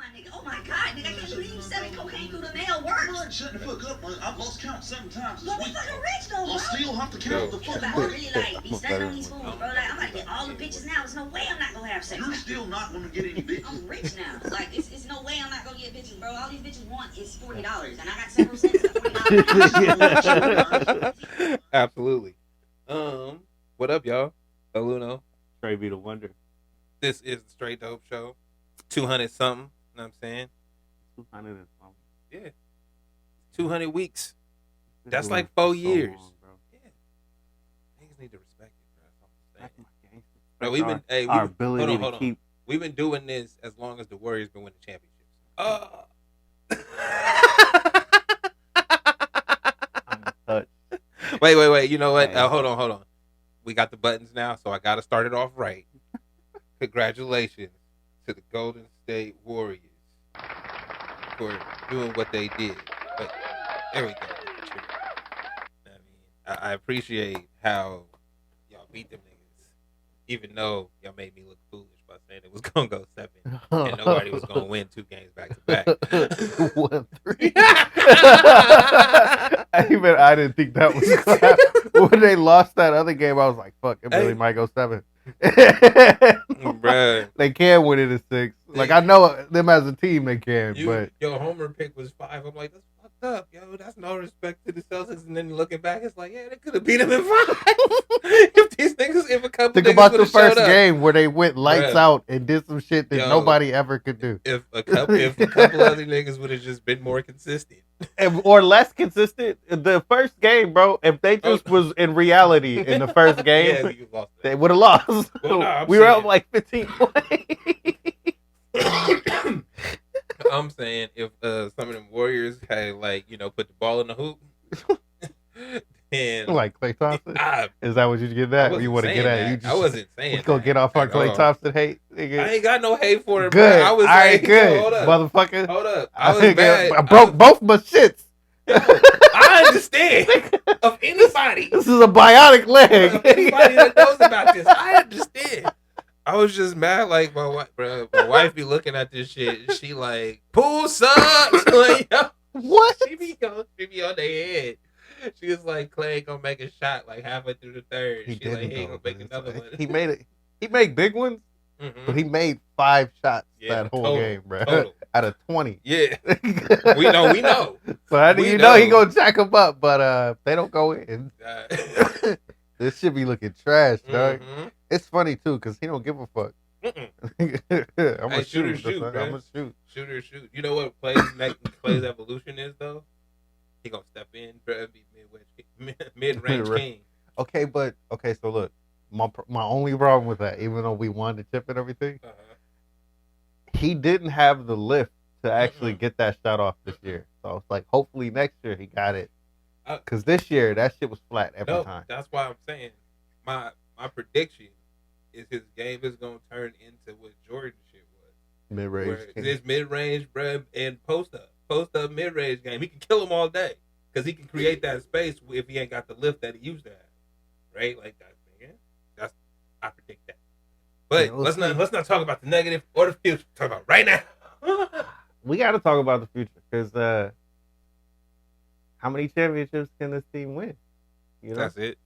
my nigga. Oh my God, nigga, I can't believe you selling cocaine through the mail works. Man, shut the fuck up, man. I've lost count 7 times this But we week. fucking rich though, bro. I'll still have to count the Yeah, fucking but I money. really like be studying on these fools, bro. Like I'm about to get all the bitches now. There's no way I'm not gonna have sex. You're still not gonna get any bitches. I'm rich now. Like it's no way I'm not gonna get bitches, bro. All these bitches want is $40, and I got several cents of $40. Absolutely. What up, y'all? Aluno. Trey be the wonder. This is the Straight Dope Show. 200 something. You know what I'm saying? 200 and something. Yeah. 200 weeks. Been That's doing like it for 4 so years. long, bro. Yeah. Niggas need to respect it, bro. That's all I'm That's saying. my gangster. Bro, we've been, hey, Our we've, ability hold to on. keep. We've been doing this as long as the Warriors been winning championships. I'm touched. Wait. You know what? Hey. Hold on. We got the buttons now, so I got to start it off right. Congratulations to the Golden State Warriors for doing what they did. But there we go. I mean, I appreciate how y'all beat them niggas, even though y'all made me look foolish by saying it was gonna go 7 and nobody was gonna win 2 games back to back. 1-3. I didn't think that was when they lost that other game. I was like, "Fuck, it really might go 7." Bruh. They can win it at 6. Like I know them as a team, they can. But Your homer pick was 5. I'm like, that's fucked up, yo. That's no respect to the Celtics. And then looking back, it's like, yeah, they could have beat them in 5. if a couple think niggas about the would've first showed up. game where they went lights Bruh. out and did some shit that Yo. nobody ever could do. If a couple other niggas would have just been more consistent. Or less consistent. The first game, bro, if they just was in reality in the first game, Yeah, you lost that. they would have lost. Well, no, I'm we were saying- up like 15 points. I'm saying if some of them Warriors had put the ball in the hoop, and Like Klay Thompson? I Is that what you get at? Or you want to get at? You just, I wasn't saying let's go that get off our at Klay all. Thompson hate. Nigga. I ain't got no hate for him. Good. Bro. I was all right, like, good. yo, hold up, Motherfucker. hold up. I was mad. I broke both my shits. I understand. Of anybody, This is a bionic leg. of anybody that knows about this, I understand. I was just mad, like my wife, bro. My wife be looking at this shit, and she like, "Pool sucks." Like, yo, What? she be on their head. She was like, "Clay ain't gonna make a shot like halfway through the third." She like, "He ain't gonna make another one." He made it. He made big ones, Mhm. but he made 5 shots Yeah, that whole total, game, bro. total. Out of 20. Yeah, we know. So how do We you know he know. gonna jack him up? But they don't go in. This should be looking trash, dog. Mhm. It's funny too, cause he don't give a fuck. Mm-mm. I'm gonna Hey, shoot or shoot. shoot, I'm bro. gonna shoot. Shoot. You know what Clay's evolution is though? He gonna step in, bro, be mid range Mid-range. king. Okay, but so look, my only problem with that, even though we won the chip and everything, Uh-huh. he didn't have the lift to actually Mm-mm. get that shot off this year. So it's like, hopefully next year he got it. Uh, Cause this year that shit was flat every No, time. that's why I'm saying my prediction is his game is gonna turn into what Jordan shit was. Mid Where range. this mid range, bro, and post up mid range game, he can kill him all day because he can create that space if he ain't got the lift that he used to have, right? Like that, man. That's I predict that. But Yeah, we'll let's see. not talk about the negative or the future. Talk about right now. We got to talk about the future, because how many championships can this team win? You know, That's it.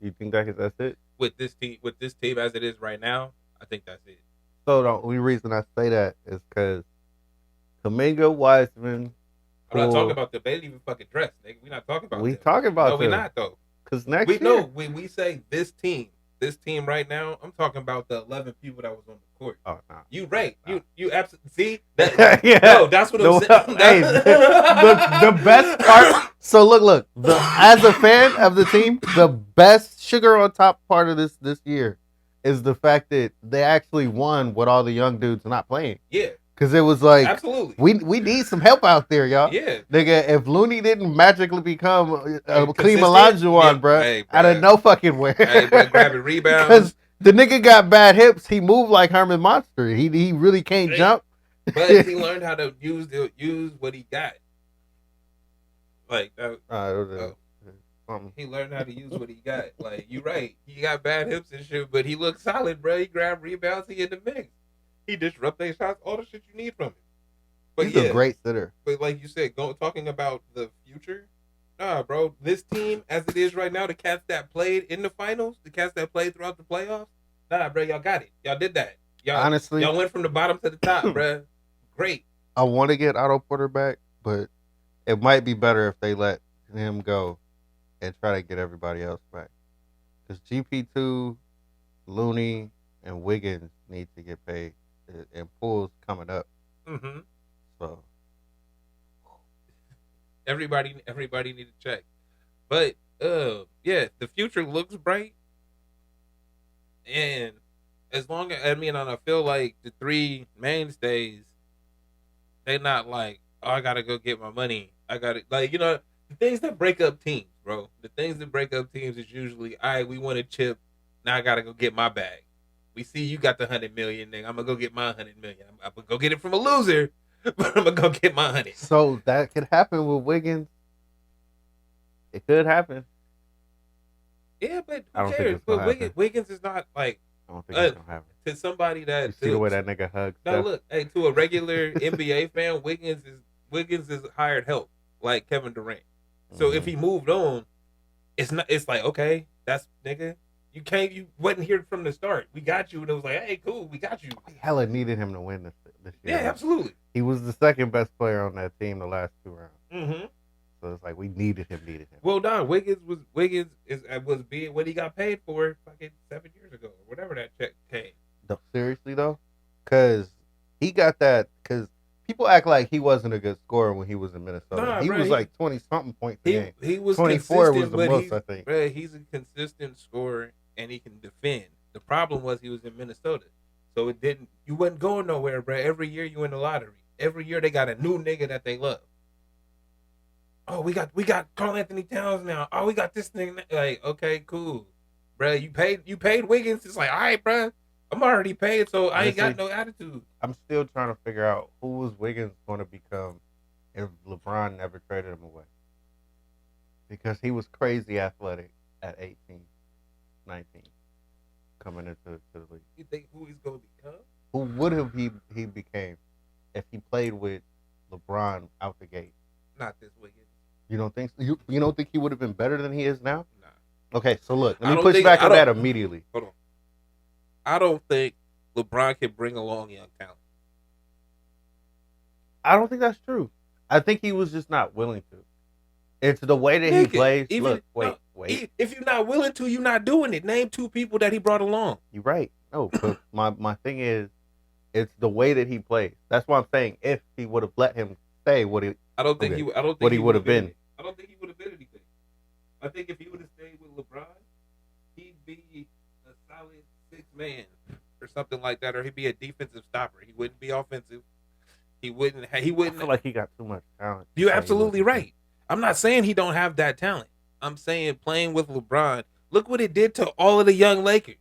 you think that's it? With this team as it is right now, I think that's it. So the only reason I say that is because Kaminga, Wiseman. I'm not Cool. talking about the they didn't even fucking dress, nigga. We're not talking about We them. talking about No, we're them. not though. Because next We year, know when we say this team right now, I'm talking about the 11 people that was on the court. Oh no. You right. Nah. You absolutely see that. Yeah. No, that's what I'm saying. Hey, the best part. So look. As a fan of the team, the best sugar on top part of this year is the fact that they actually won with all the young dudes not playing. Yeah, Because it was like, absolutely. we need some help out there, y'all. Yeah. Nigga, if Looney didn't magically become a Clem Consistent? Olajuwon, Yeah, bro, hey, out of bruh. no fucking where. Hey, bro, grabbing rebounds. Because the nigga got bad hips. He moved like Herman Monster. He really can't Hey. jump. But he learned how to use what he got. Like that. He learned how to use what he got. Like, you right. He got bad hips and shit, but he looked solid, bro. He grabbed rebounds. He in the mix. He disrupt their shots. All the shit you need from him. But He's yeah, a great sitter. but like you said, talking about the future. Nah, bro. This team, as it is right now, the cats that played in the finals, the cats that played throughout the playoffs. Nah, bro, y'all got it. Y'all did that. Honestly, y'all went from the bottom to the top, bro. Great. I want to get Otto Porter back, but it might be better if they let him go and try to get everybody else back. Because GP2, Looney, and Wiggins need to get paid, and Poole's coming up. Mm-hmm. So everybody need to check. But yeah, the future looks bright. And as long as I feel like the three mainstays, they not like, oh, I gotta go get my money. I gotta the things that break up teams, bro. The things that break up teams is usually, all right, we want a chip. Now I gotta go get my bag. We see you got the 100 million, nigga. I'm gonna go get my 100 million. I'm gonna go get it from a loser, but I'm gonna go get my 100. So that could happen with Wiggins. It could happen. Yeah, but I who don't think cares? it's gonna But happen. Wiggins is not like I don't think it's gonna happen. to somebody that You see the way that nigga hugs. no, look, hey, to a regular NBA fan, Wiggins is hired help like Kevin Durant. So if he moved on, it's like, okay, that's nigga. You wasn't here from the start. We got you, and it was like, hey, cool, we got you. We hella needed him to win this year. Yeah, absolutely. He was the second best player on that team the last 2 rounds. Mm-hmm. So it's like we needed him. Well, Wiggins was being what he got paid for fucking 7 years ago or whatever that check came. No, seriously though, because he got that. Because people act like he wasn't a good scorer when he was in Minnesota. Nah, he bro, was like 20-something points a game. He was 24 was the but most, I think. Bro, he's a consistent scorer and he can defend. The problem was he was in Minnesota, so you wasn't going nowhere, bro. Every year you in the lottery. Every year they got a new nigga that they love. Oh, we got Karl Anthony Towns now. Oh, we got this thing. Like, okay, cool, bro. You paid Wiggins. It's like, all right, bro. I'm already paid, so I ain't got no attitude. I'm still trying to figure out who was Wiggins going to become if LeBron never traded him away. Because he was crazy athletic at 18, 19, coming into the league. You think who he's going to become? Who would have he became if he played with LeBron out the gate? Not this Wiggins. You don't think so? You don't think he would have been better than he is now? Nah. Okay, so look, let me push back on that immediately. Hold on. I don't think LeBron can bring along young talent. I don't think that's true. I think he was just not willing to. It's the way that he plays. Wait. If you're not willing to, you're not doing it. Name 2 people that he brought along. You're right. No, but my thing is, it's the way that he plays. That's why I'm saying if he would have let him stay, I don't think he would have been. I don't think he would have been anything. I think if he would have stayed with LeBron, he'd be a solid 6-man or something like that, or he'd be a defensive stopper. He wouldn't be offensive. He wouldn't. I feel like he got too much talent. You're absolutely right. I'm not saying he don't have that talent. I'm saying playing with LeBron. Look what it did to all of the young Lakers.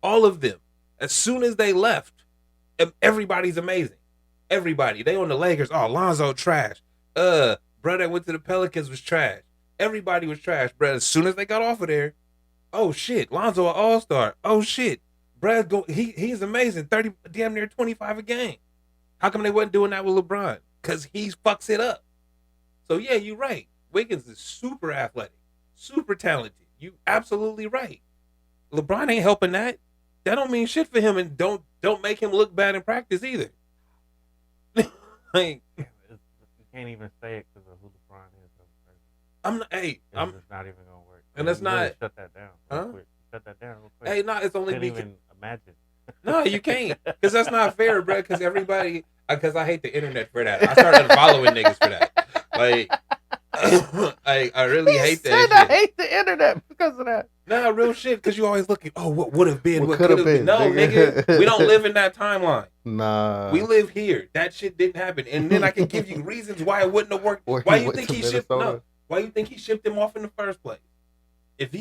All of them. As soon as they left, everybody's amazing. Everybody. They on the Lakers. Oh, Lonzo trash. Bro that went to the Pelicans was trash. Everybody was trash, bro. As soon as they got off of there, oh shit, Lonzo an all-star. Oh shit. Brad he's amazing. 30, damn near 25 a game. How come they wasn't doing that with LeBron? Because he fucks it up. So yeah, you're right. Wiggins is super athletic, super talented. You absolutely right. LeBron ain't helping that. That don't mean shit for him, and don't make him look bad in practice either. Like, you can't even say it because of who LeBron is. I'm not. Hey, it's just not even gonna work. And that's not. Shut that down. Huh? Shut that down real quick. Hey, no, it's only can't even imagine. No, you can't, because that's not fair, bro. Because everybody, because I hate the internet for that. I started following niggas for that. Like, I really hate that shit. I hate the internet because of that. Nah, real shit. Because you always looking, oh, what would have been, what could have been. No, nigga, we don't live in that timeline. Nah, we live here. That shit didn't happen, and then I can give you reasons why it wouldn't have worked. Why you think he shipped? No, why you think he shipped him off in the first place? If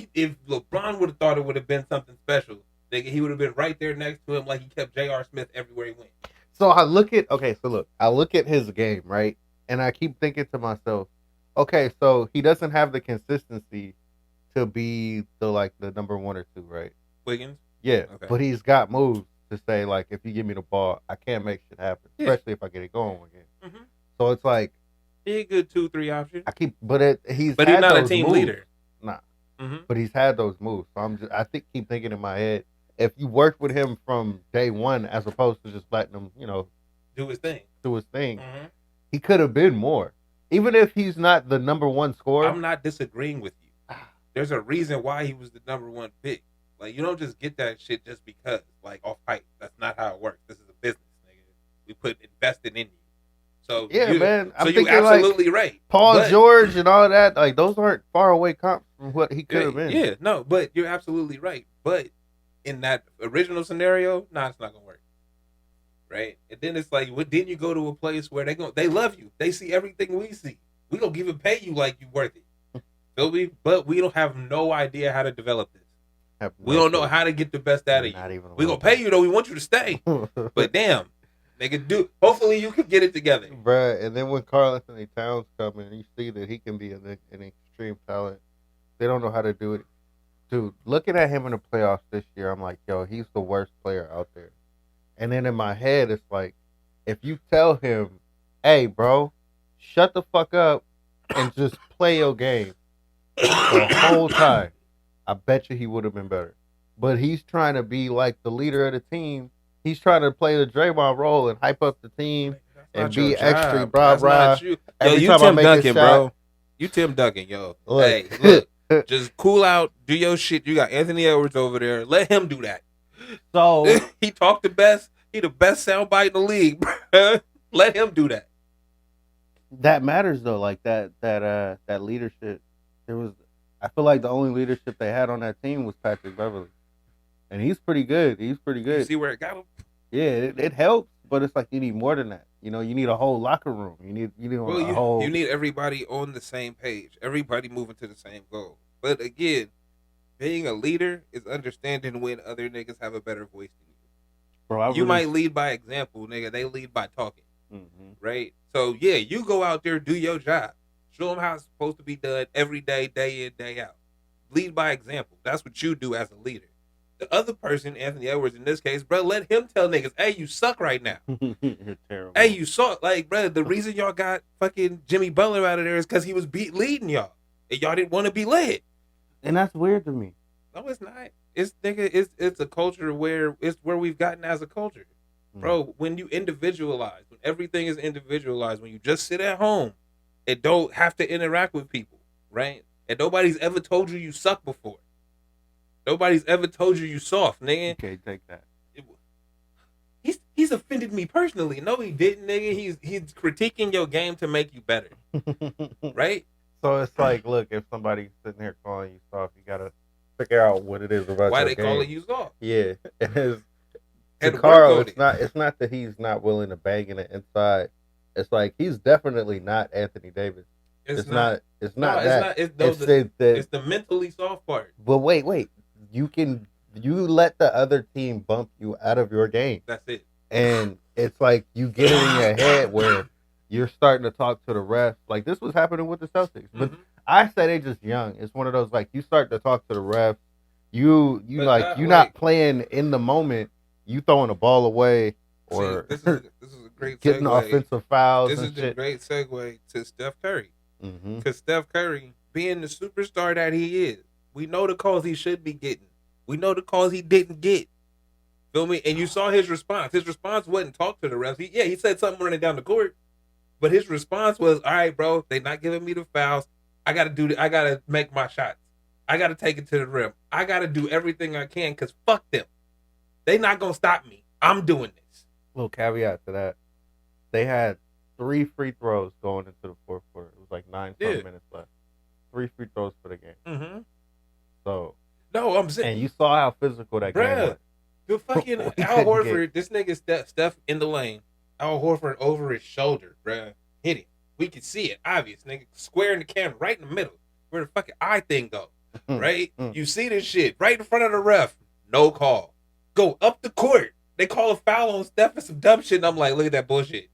LeBron would have thought it would have been something special, he would have been right there next to him like he kept J.R. Smith everywhere he went. So I look at his game, right? And I keep thinking to myself, okay, so he doesn't have the consistency to be the number 1 or 2, right? Wiggins? Yeah. Okay. But he's got moves to say, like, if you give me the ball, I can't make shit happen. Yeah. Especially if I get it going again. Mm-hmm. So it's like He a good 2-3 option. he's But had he's not a those team moves. leader. Nah, Mm-hmm. but he's had those moves. So keep thinking in my head, if you worked with him from day one, as opposed to just letting him, Do his thing. Mm-hmm. he could have been more. Even if he's not the number one scorer. I'm not disagreeing with you. There's a reason why he was the number one pick. Like, you don't just get that shit just because, like, off hype. That's not how it works. This is a business, nigga. We put invested in you. So yeah, man. So you're absolutely right. Paul George and all that, like, those aren't far away comps from what he could have been. Yeah, no, but you're absolutely right. But in that original scenario, it's not gonna work. Right? And then it's like, didn't you go to a place where they love you? They see everything we see. We gonna even pay you like you worth it. Feel me? But we don't have no idea how to develop this. We don't know how to get the best out of you. We gonna pay you though. We want you to stay. But damn, nigga, hopefully you can get it together, bruh. And then when Karl Anthony Towns come in, you see that he can be an extreme talent. They don't know how to do it. Dude, looking at him in the playoffs this year, I'm like, yo, he's the worst player out there. And then in my head, it's like, if you tell him, hey, bro, shut the fuck up and just play your game the whole time, I bet you he would have been better. But he's trying to be like the leader of the team. He's trying to play the Draymond role and hype up the team and be extra blah. Yo, you Tim Duncan, bro. You Tim Duncan, yo. Look. Hey, look, just cool out, do your shit. You got Anthony Edwards over there. Let him do that. So he talked the best. He the best soundbite in the league, bro. Let him do that. That matters though, like that leadership. I feel like the only leadership they had on that team was Patrick Beverly, and he's pretty good. You see where it got him? Yeah, it helps, but it's like you need more than that. You need a whole locker room. You need You need everybody on the same page. Everybody moving to the same goal. But again, being a leader is understanding when other niggas have a better voice than you. Bro, you might lead by example, nigga. They lead by talking, right? So yeah, you go out there, do your job, show them how it's supposed to be done every day, day in, day out. Lead by example. That's what you do as a leader. The other person, Anthony Edwards in this case, bro, let him tell niggas, hey, you suck right now. You're terrible. Hey, you suck. Like, bro, the reason y'all got fucking Jimmy Butler out of there is because he was leading y'all, and y'all didn't want to be led. And that's weird to me. No, it's not. It's a culture where we've gotten as a culture, bro. When you individualize, when everything is individualized, when you just sit at home and don't have to interact with people, right? And nobody's ever told you suck before. Nobody's ever told you soft, nigga. You can't take that. He's offended me personally. No, he didn't, nigga. He's critiquing your game to make you better, right? So it's like, look, if somebody's sitting here calling you soft, you gotta figure out what it is about why your they game. calling you soft. Yeah, and Karl, it's not that he's not willing to bang in the inside. It's like he's definitely not Anthony Davis. It's not that. It's the mentally soft part. But wait. You let the other team bump you out of your game. That's it. And it's like you get it in your head where you're starting to talk to the refs. Like this was happening with the Celtics. But I say they just young. It's one of those like you start to talk to the refs. You're not playing in the moment. You throwing a ball away or this is a great getting segue. offensive fouls. This is a great segue to Steph Curry. Because Steph Curry, being the superstar that he is, we know the calls he should be getting. We know the calls he didn't get. Feel me? And you saw his response. His response wasn't talk to the refs. He said something running down the court, but his response was, "All right, bro, they not giving me the fouls. I gotta make my shots. I gotta take it to the rim. I gotta do everything I can because fuck them. They not gonna stop me. I'm doing this." Little caveat to that: they had 3 free throws going into the fourth quarter. It was like 9 minutes left. 3 free throws for the game. So no, I'm saying, and you saw how physical that game was. The fucking Al Horford, this nigga Steph in the lane. Al Horford over his shoulder, bruh. Hit it. We could see it. Obvious, nigga. Square in the camera, right in the middle. Where the fucking eye thing go. Right? You see this shit right in front of the ref. No call. Go up the court. They call a foul on Steph for some dumb shit. And I'm like, look at that bullshit.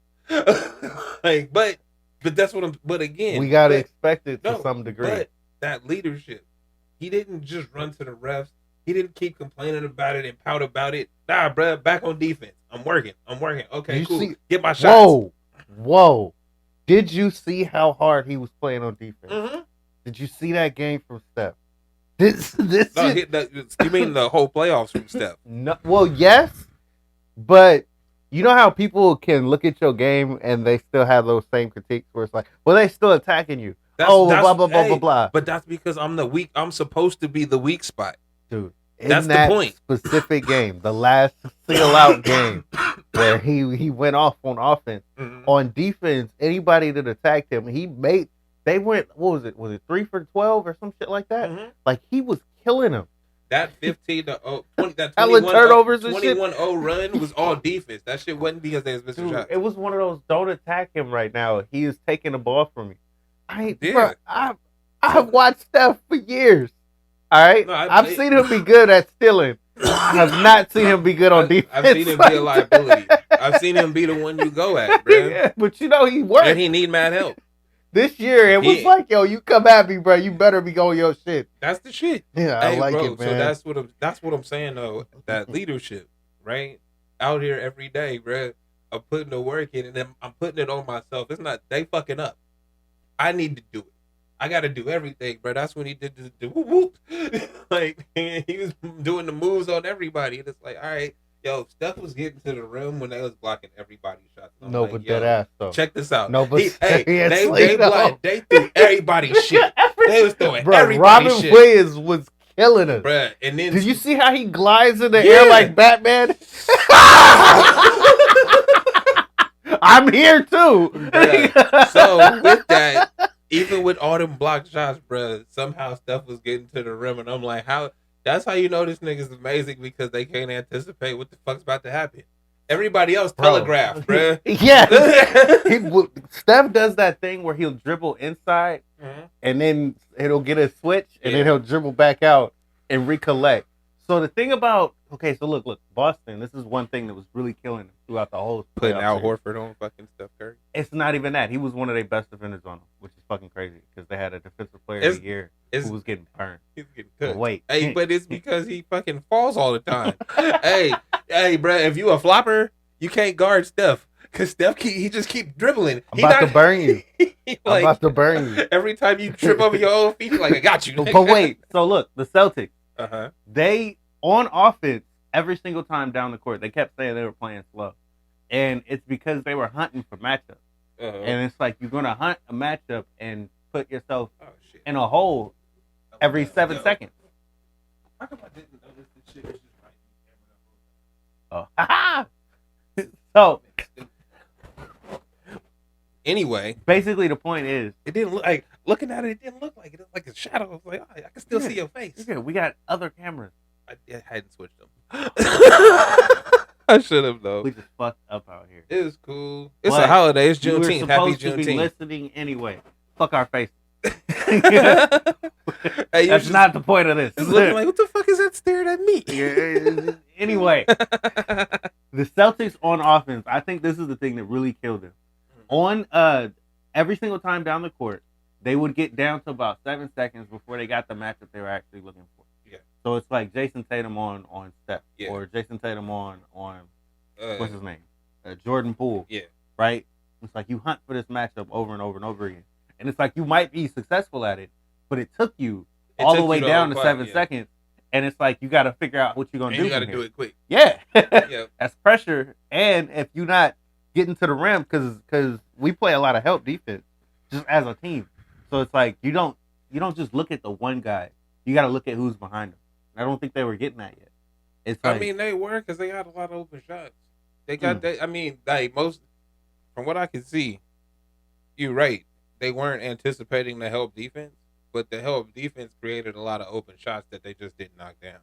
Like, but that's what but again. We gotta expect it to some degree. But that leadership. He didn't just run to the refs. He didn't keep complaining about it and pout about it. Nah, bruh, back on defense. I'm working. Okay, cool. Get my shots. Whoa. Did you see how hard he was playing on defense? Mm-hmm. Did you see that game from Steph? This No, shit- you mean the whole playoffs from Steph? No, well, yes, but you know how people can look at your game and they still have those same critiques where it's like, well, they still attacking you. Blah blah blah blah blah. But that's because I'm the weak. I'm supposed to be the weak spot, Dude. That's In the that point. specific game, the last seal out game where he went off on offense. Mhm. On defense, anybody that attacked him, they went, what was it? Was it 3 for 12 or some shit like that? Mhm. Like, he was killing them. That 15-0, 20, that Hella 21 turnovers and shit. 21-0 run was all defense. That shit wasn't because they was missing Dude, shots. it was one of those, don't attack him right now. He is taking the ball from me. Yeah. I've watched Steph for years. All right? No, I've seen him be good at stealing. I have not seen him be good on defense. I've seen him be a liability. I've seen him be the one you go at, bro. Yeah, but you know he worked. And he need mad help. This year, it was like, yo, you come at me, bro. You better be going your shit. That's the shit. Yeah, I like bro, it, man. So that's what I'm saying though. That leadership, right? Out here every day, bro. I'm putting the work in, and then I'm putting it on myself. It's not they fucking up. I need to do it. I got to do everything, bro. That's when he did the whoop whoop. Like he was doing the moves on everybody. And it's like, all right, yo, Steph was getting to the rim when they was blocking everybody's shots. I'm No, like, but yo, that ass though. check this out. No, but they seriously, they threw everybody's shit. They was throwing Bro, everybody's Robin shit. Williams was killing us. Bruh, and then Did you see how he glides in the air like Batman? I'm here too. Bruh. So with that, even with all them blocked shots, bruh, somehow Steph was getting to the rim, and I'm like, how? That's how you know this nigga's amazing, because they can't anticipate what the fuck's about to happen. Everybody else telegraphed, bruh. Yeah. Steph does that thing where he'll dribble inside, and then it'll get a switch, and then he'll dribble back out and recollect. So the thing about, so look, Boston, this is one thing that was really killing him throughout the whole Putting Al series. Horford on fucking Steph Curry. It's not even that. He was one of their best defenders on him, which is fucking crazy, because they had a defensive player of the year who was getting burned. He's getting cooked. Wait. Hey, but it's because he fucking falls all the time. hey, bro, if you a flopper, you can't guard Steph. Because Steph, he just keep dribbling. I'm about to burn you. Like, I'm about to burn you. Every time you trip over your own feet, you're like, I got you. But wait, so look, the Celtics, Uh-huh. they, on offense, every single time down the court, they kept saying they were playing slow. And it's because they were hunting for matchups. Uh-huh. And it's like, you're going to hunt a matchup and put yourself in a hole every 7 seconds. How come I didn't notice this shit? It's just right. Oh. So, anyway, basically the point is, it didn't look like, looking at it, it didn't look like it. It was like a shadow. I was like, oh, I can still see your face. yeah, we got other cameras. I hadn't switched them. I should have though. We just fucked up out here. It was cool. It's But a holiday. It's we were Juneteenth. Happy supposed to be Juneteenth. listening anyway. Fuck our face. Hey, That's not the point of this. It's looking like, what the fuck is that staring at me? Anyway, the Celtics on offense, I think this is the thing that really killed them. On every single time down the court, they would get down to about 7 seconds before they got the matchup they were actually looking for. Yeah. So it's like Jason Tatum on Steph, Yeah. or Jason Tatum on what's his name, Jordan Poole. Yeah. Right. It's like you hunt for this matchup over and over and over again, and it's like you might be successful at it, but it took you all the way down to 7 seconds, and it's like you got to figure out what you're gonna do. You got to do it quick. Yeah. Yeah. That's pressure, and if you're not getting to the rim, because we play a lot of help defense just as a team, so it's like you don't just look at the one guy. You got to look at who's behind him. I don't think they were getting that yet. It's like, I mean, they were, because they got a lot of open shots. They got I mean, like most, from what I can see, you're right. They weren't anticipating the help defense, but the help defense created a lot of open shots that they just didn't knock down.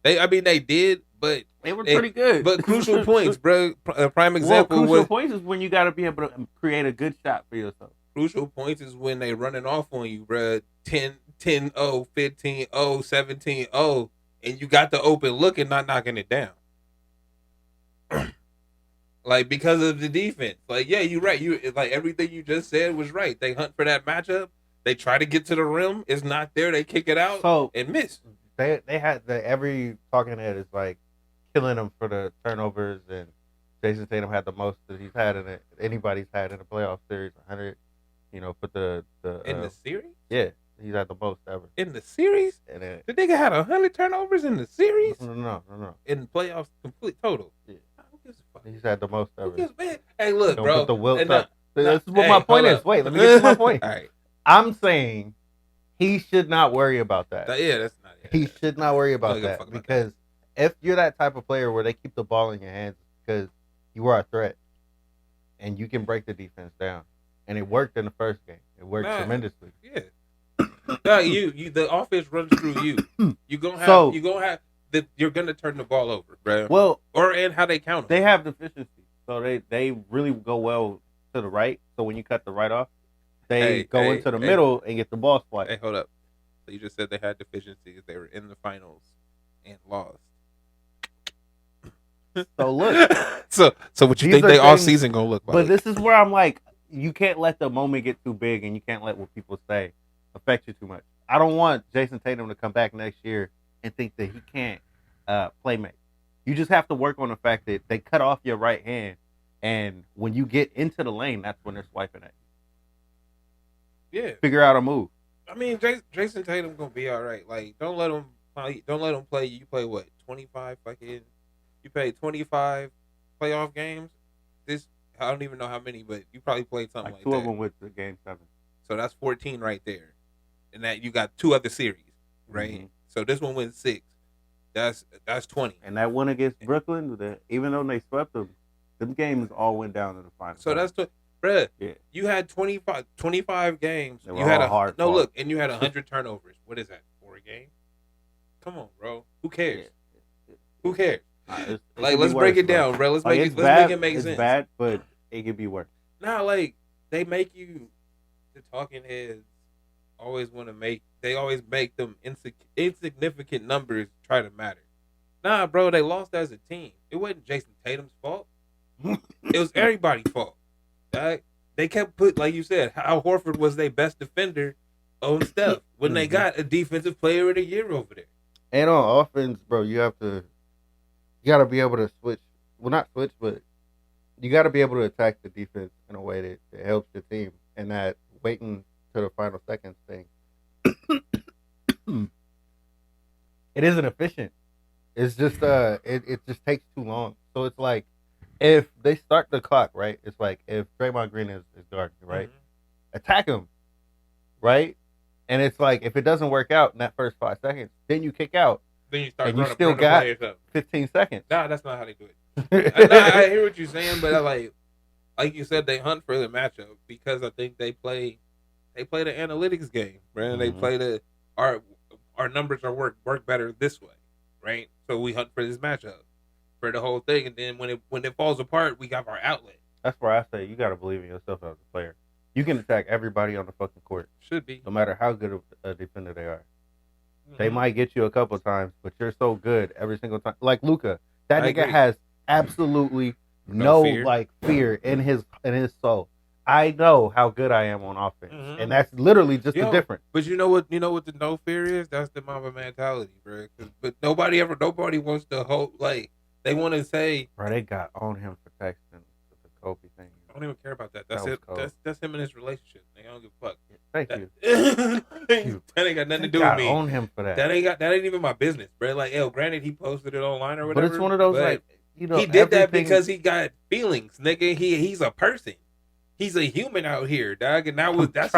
They did, but they were pretty good. But crucial points, bro. A prime example. Crucial points is when you got to be able to create a good shot for yourself. Crucial points is when they running off on you, bro. 10-0, 15-0, 17-0, and you got the open look and not knocking it down. Like, because of the defense. Like, yeah, you're right. Like, everything you just said was right. They hunt for that matchup. They try to get to the rim. It's not there. They kick it out and miss. They had every talking head is like killing them for the turnovers and Jason Tatum had the most that he's had in it. Anybody's had in a playoff series, 100. Put the in the series. yeah, he's had the most ever. In the series, And then, the nigga had 100 turnovers in the series. no. In playoffs, complete total. Yeah. Who gives a fuck? He's had the most Who ever. gives, man? Hey, look, Don't bro. put the wilt And up. This is what hey, my point hold is. up. Wait, let me get to my point. All right. I'm saying he should not worry about that. Yeah, that's not it. He should not worry about Don't give a that fuck about because if you're that type of player where they keep the ball in your hands, it's because you are a threat and you can break the defense down. And it worked in the first game. It worked tremendously. Yeah. You the offense runs through you. You're gonna have you're gonna turn the ball over, bro. Well, and how they count them. They have deficiency, so they really go well to the right. So when you cut the right off, they go into the middle and get the ball spiked. Hey, hold up. So you just said they had deficiencies. They were in the finals and lost. So look. so what you think they all season gonna look like? But this is where I'm like, you can't let the moment get too big, and you can't let what people say affect you too much. I don't want Jason Tatum to come back next year and think that he can't play make. You just have to work on the fact that they cut off your right hand, and when you get into the lane, that's when they're swiping at you. Yeah. Figure out a move. I mean, Jason Tatum gonna be all right. Like, don't let him play. You play what? 25 fucking. You played 25 playoff games. I don't even know how many, but you probably played something like two that. of them with the game 7. So that's 14 right there, and that you got 2 other series, right? Mm-hmm. So this one went 6. That's 20. And that one against Brooklyn, even though they swept them games all went down to the final. So that's bruh. Yeah. You had 25 games. You had and you had 100 turnovers. What is that? 4 a game? Make bro. Who cares? Yeah. Who cares? Let's break it down, bro. Let's make it make sense. It's bad, but it could be worse. Nah, like they make you the talking heads always make them insignificant numbers try to matter. Nah, bro, they lost as a team. It wasn't Jason Tatum's fault. It was everybody's fault. Right? They kept like you said, Al Horford was their best defender on Steph when they got a defensive player of the year over there. And on offense, bro, you got to be able to switch. Well, not switch, but you got to be able to attack the defense in a way that helps your team, and that waiting to the final seconds thing. It isn't efficient. It's just it just takes too long. So it's like if they start the clock, right? It's like if Draymond Green is guarding, right? Mm-hmm. Attack him, right? And it's like if it doesn't work out in that first 5 seconds, then you kick out. Then you start and you still got 15 seconds. Nah, that's not how they do it. I hear what you're saying, but like you said, they hunt for the matchup because I think they play the analytics game, right? Mm-hmm. They play our numbers are work better this way, right? So we hunt for this matchup for the whole thing, and then when it falls apart, we got our outlet. That's where I say you got to believe in yourself as a player. You can attack everybody on the fucking court. Should be. No matter how good a defender they are. Mm-hmm. They might get you a couple times, but you're so good every single time. Like Luka, that nigga has absolutely no fear in his soul. I know how good I am on offense, and that's literally just the difference. But you know what the no fear is? That's the Mamba mentality, bro. But nobody wants to hold they want to say, bro, they got on him for texting the Kobe thing. I don't even care about that. That's it. That's him and his relationship. They don't give a fuck. Thank you. That ain't got nothing to do with me. On him for that. That ain't even my business, bro. Like, granted, he posted it online or whatever. But it's one of those he did that because he got feelings, nigga. He's a person. He's a human out here, dog. And that's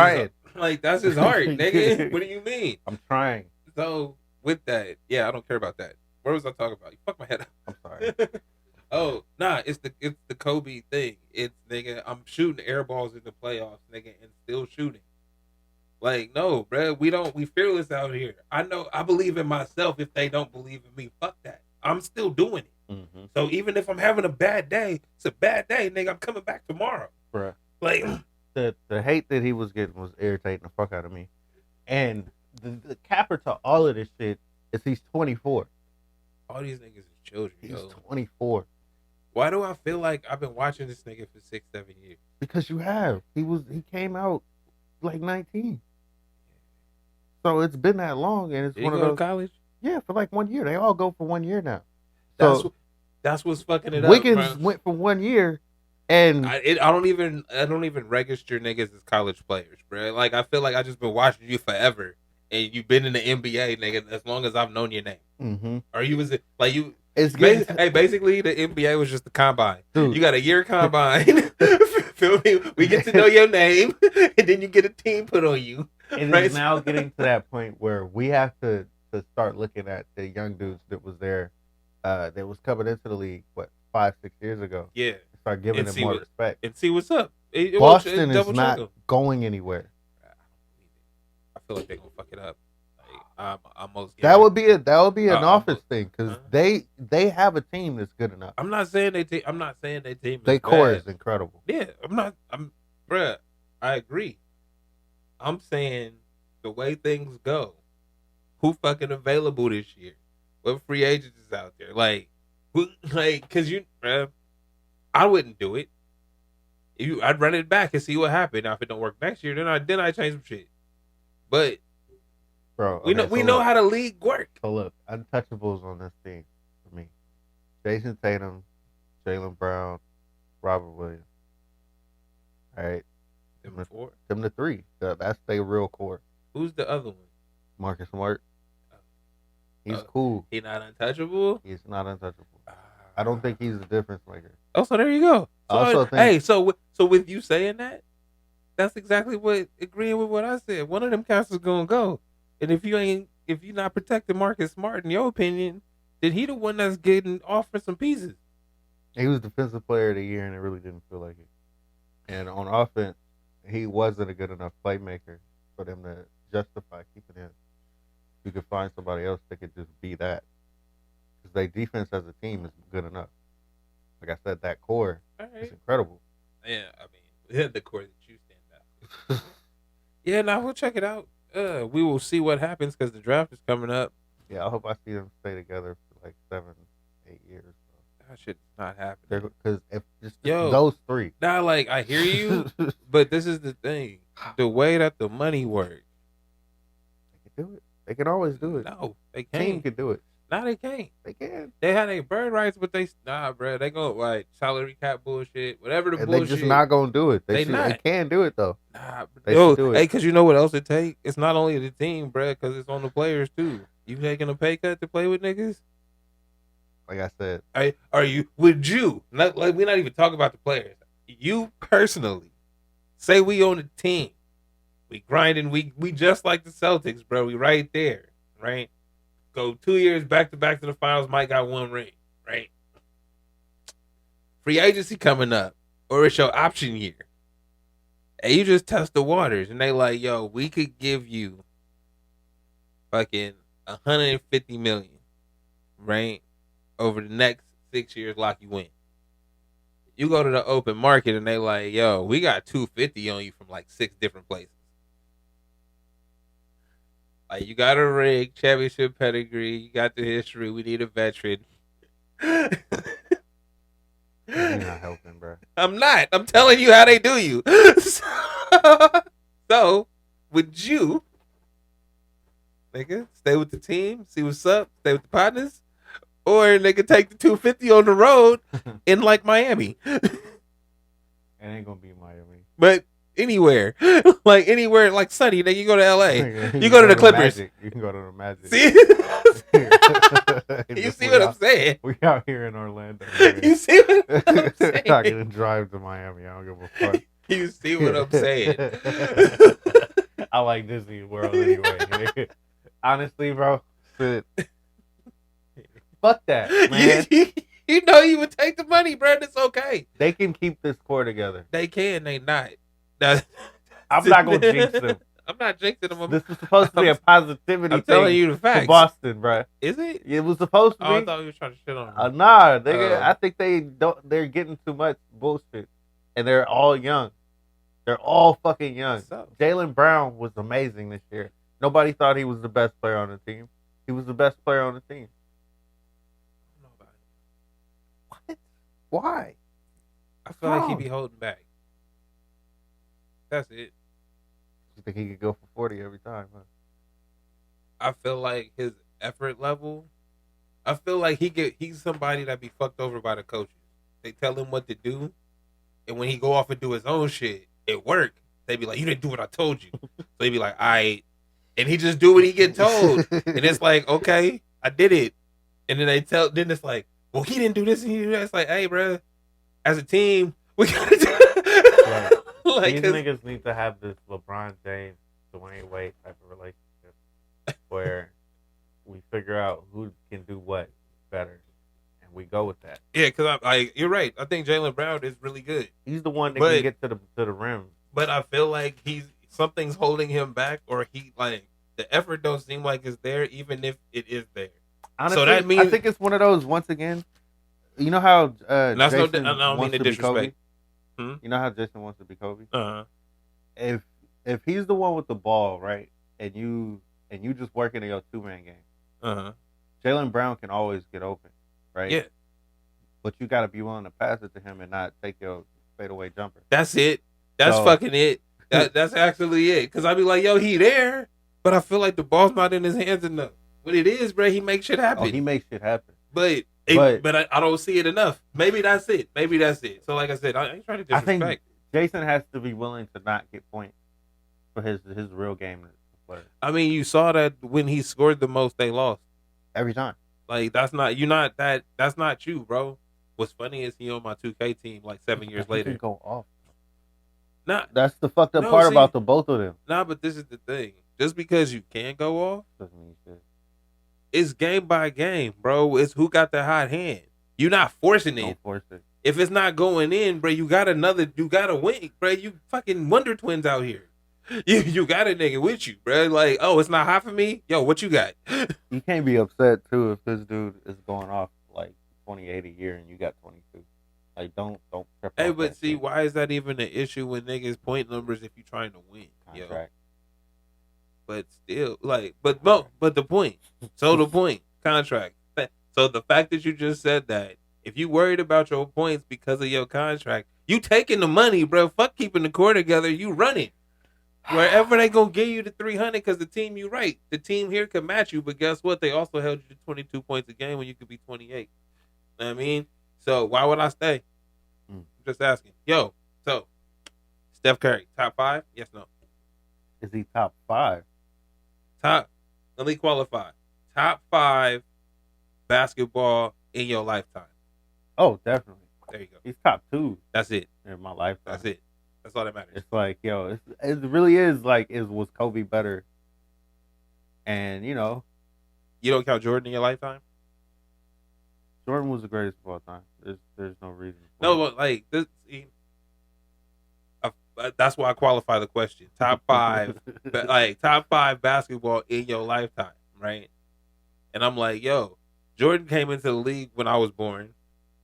his heart, nigga. What do you mean? I'm trying. So with that, I don't care about that. What was I talking about? You fucked my head up. I'm sorry. Oh, nah, it's the Kobe thing. It's nigga, I'm shooting air balls in the playoffs, nigga, and still shooting. Like, no, bro, we fearless out here. I believe in myself. If they don't believe in me, fuck that. I'm still doing it. Mm-hmm. So even if I'm having a bad day, it's a bad day, nigga. I'm coming back tomorrow. Bruh. Like the hate that he was getting was irritating the fuck out of me. And the capper to all of this shit is he's 24. All these niggas is children. He's 24. Why do I feel like I've been watching this nigga for 6-7 years? Because you have. He came out like 19. So it's been that long, and it's Did one he of go those to college. Yeah, for like 1 year. They all go for 1 year now. So That's what's fucking it up, Wiggins bro. went for 1 year, and I don't even register niggas as college players, bro. Like I feel like I just been watching you forever, and you've been in the NBA, nigga, as long as I've known your name. mm-hmm. Or you was like you. It's getting Hey, basically the NBA was just the combine. Dude. You got a year combine. Feel me? We get to know your name, and then you get a team put on you. It right? is now getting to that point where we have to start looking at the young dudes that was there, that was coming into the league 5-6 years ago. Yeah. Start giving them more respect. And see what's up. Boston is not going anywhere. I feel like they're gonna fuck it up. Like, I'm most that would be an office thing because huh? they have a team that's good enough. I'm not saying they team. I'm not saying they team. Their core is incredible. Yeah, bruh. I agree. I'm saying the way things go, who fucking available this year? What free agents is out there? Like, cause I wouldn't do it. I'd run it back and see what happened. Now, if it don't work next year, then I change some shit. But bro, we know how the league work. So look, untouchables on this team for me: Jason Tatum, Jaylen Brown, Robert Williams. All right, them the three. That's their real core. Who's the other one? Marcus Smart. He's cool. He's not untouchable. He's not untouchable. I don't think he's a difference maker. Oh, so there you go. So I also think, so with you saying that, that's exactly what agreeing with what I said. One of them cats is gonna go, and if you're not protecting Marcus Smart, in your opinion, then he the one that's getting offered some pieces. He was defensive player of the year, and it really didn't feel like it. And on offense, he wasn't a good enough playmaker for them to justify keeping him. You could find somebody else that could just be that. Because their defense as a team is good enough. Like I said, that core is incredible. Yeah, I mean, the core that you stand out. Yeah, now we'll check it out. We will see what happens because the draft is coming up. Yeah, I hope I see them stay together for like 7-8 years. That shit's not happening. Because if just those three. Now, like, I hear you, but this is the thing. The way that the money works. They can do it. They can always do it. No, they can't. Team can do it. No, they can't. They can. They had their bird rights, but bro. They go like salary cap bullshit, whatever the bullshit. They just not gonna do it. They can do it though. Nah, they should do it. Hey, cause you know what else it take? It's not only the team, bro, because it's on the players too. You taking a pay cut to play with niggas? Like I said, would you? Not like we're not even talking about the players. You personally, say we on the team, we grinding, we just like the Celtics, bro. We right there, right? Go 2 years back to the finals. Mike got 1 ring, right? Free agency coming up, or it's your option year. And you just test the waters, and they like, yo, we could give you fucking $150 million, right? Over the next 6 years, lock you in. You go to the open market, and they like, yo, we got $250 on you from like 6 different places. Like, you got a ring, championship pedigree, you got the history, we need a veteran. You're not helping, bro. I'm not. I'm telling you how they do you. So, would you, nigga, stay with the team, see what's up, stay with the partners, or nigga take the 250 on the road in like Miami? It ain't gonna be Miami, but anywhere, like sunny. Then you go to LA. You go to the Clippers. Magic. You can go to the Magic. See, you see what I'm saying? We out here in Orlando. You see what I'm saying? I can drive to Miami. I don't give a fuck. You see what I'm saying? I like Disney World anyway. Honestly, bro, fuck that, man. You know you would take the money, bro. It's okay. They can keep this core together. They can. They not. I'm not gonna jinx them. I'm not jinxing them. This is supposed to be a positivity. I'm telling you the facts. For Boston, bro. Is it? It was supposed to be. I thought you were trying to shit on them. Nah, nigga. I think they're getting too much bullshit, and they're all young. They're all fucking young. Jaylen Brown was amazing this year. Nobody thought he was the best player on the team. He was the best player on the team. What? Why? I feel like he'd be holding back. That's it. You think he could go for 40 every time, huh? I feel like his effort level I feel like he's somebody that be fucked over by the coaches. They tell him what to do, and when he go off and do his own shit, it work. They be like, "You didn't do what I told you." So he be like, "I," and he just do what he get told, and it's like, "Okay, I did it." And then then it's like, "Well, he didn't do this and he did that." It's like, "Hey, bro, as a team, we gotta do." Right. Like, These niggas need to have this LeBron James, Dwayne Wade type of relationship where we figure out who can do what better, and we go with that. yeah, because you're right. I think Jaylen Brown is really good, He's the one that But- can get to the rim. but I feel like something's holding him back, or the effort don't seem like it's there, even if it is there. Honestly, that means- I think it's one of those. Once again, you know how That's Jason I don't mean wants to to be Kobe. disrespect. Hmm? You know how Jason wants to be Kobe. Uh-huh. If he's the one with the ball, right, and you just working in your 2-man game, Uh-huh. Jaylen Brown can always get open, right? Yeah. But you got to be willing to pass it to him and not take your fadeaway jumper. That's it. That's So- fucking it. That's actually it. Because I be like, yo, he there, but I feel like the ball's not in his hands enough. What it is, bro, he makes shit happen. Oh, he makes shit happen. But I don't see it enough. Maybe that's it. So like I said, I ain't trying to I think disrespect. Jason has to be willing to not get points for his real game to play I mean, you saw that when he scored the most, they lost. every time. Like that's not you, bro. What's funny is he on my 2K team like 7 years He later. can go off. Nah, That's the fucked up No, part see- about the both of them. but this is the thing. Just because you can go off, Doesn't mean shit. it's game by game, bro. It's who got the hot hand. You're not forcing it. Don't force it. If it's not going in, bro, you got a wing, bro. You fucking Wonder Twins out here. You got a nigga with you, bro. Like, oh, it's not hot for me? Yo, what you got? You can't be upset too if this dude is going off like 28 a year and you got 22. Like, don't trip Hey, off but that see, shit. why is that even an issue with niggas point numbers if you trying to win? Yo, Contract. but still, like, but the point. So the point, contract. So the fact that you just said that, if you worried about your points because of your contract, you taking the money, bro. Fuck keeping the core together. You running. Wherever they gonna give you the 300 because the team you right. The team here can match you, but guess what? They also held you to 22 points a game when you could be 28. Know what I mean? So why would I stay? Mm. Just asking. Yo, so Steph Curry, top 5? Yes, no. Is he top 5? Let me qualify. Top 5 basketball in your lifetime. Oh, definitely. There you go. He's top 2 That's it. in my lifetime. That's it. That's all that matters. It's like, yo, it really is like, was Kobe better? And, you know, You don't count Jordan in your lifetime? Jordan was the greatest of all time. There's no reason. for No, it. but like this. That's why I qualify the question. Top 5, like top 5 basketball in your lifetime, right? And I'm like, yo, Jordan came into the league when I was born,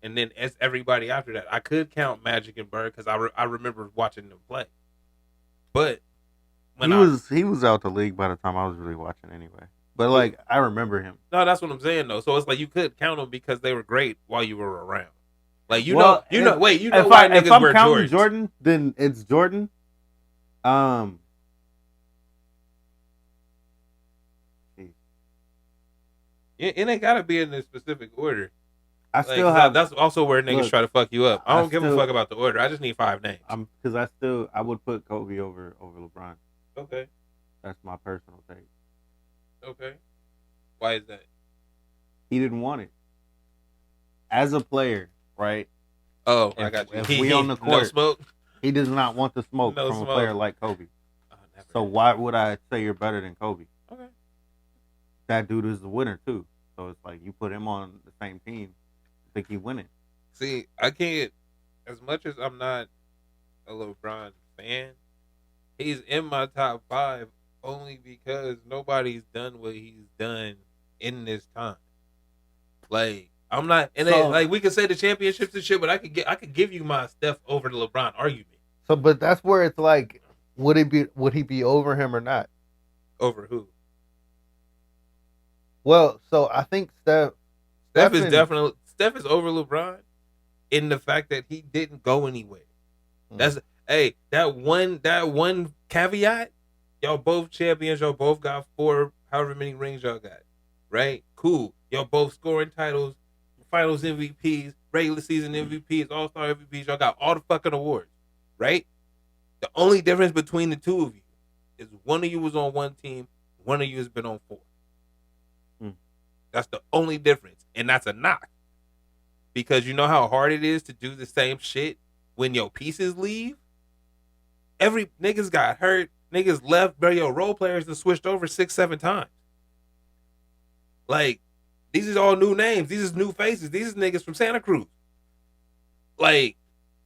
and then as everybody after that, I could count Magic and Bird because I remember watching them play. But when he was out the league by the time I was really watching anyway. But like, I remember him. no, that's what I'm saying though. So it's like you could count them because they were great while you were around. Like you Well, know, if- why If niggas I'm wear counting Jordans. Jordan, then it's Jordan. It ain't gotta be in a specific order. I Like, still have. that's also where niggas Look, try to fuck you up. I I don't give a still- fuck about the order. I just need 5 names. Because I would put Kobe over LeBron. Okay. That's my personal take. Okay. Why is that? He didn't want it. As a player, right? Oh, I If- got you. if we on the No court- smoke. He does not want the smoke No from smoke. a player like Kobe. Oh, never. So why would I say you're better than Kobe? Okay. That dude is the winner too. So it's like you put him on the same team, I think he winning. See, I can't. As much as I'm not a LeBron fan, he's in my top 5 only because nobody's done what he's done in this time. Like I'm not, and So- like we could say the championships and shit, but I could give you my Steph over the LeBron argument So, but that's where it's like, would he be over him or not? over who. Well, so I think Steph Steph is and- definitely over LeBron in the fact that he didn't go anywhere. That's that one caveat. Y'all both champions. Y'all both got 4, however many rings y'all got. Right? Cool. Y'all both scoring titles, finals MVPs, regular season MVPs, all-star MVPs. Y'all got all the fucking awards, right? The only difference between the two of you is one of you was on one team, one of you has been on 4. That's the only difference. And that's a knock. Because you know how hard it is to do the same shit when your pieces leave? Every niggas got hurt, niggas left, bro. Your role players have switched over 6-7 times. Like, these is all new names. These is new faces. These is niggas from Santa Cruz. Like,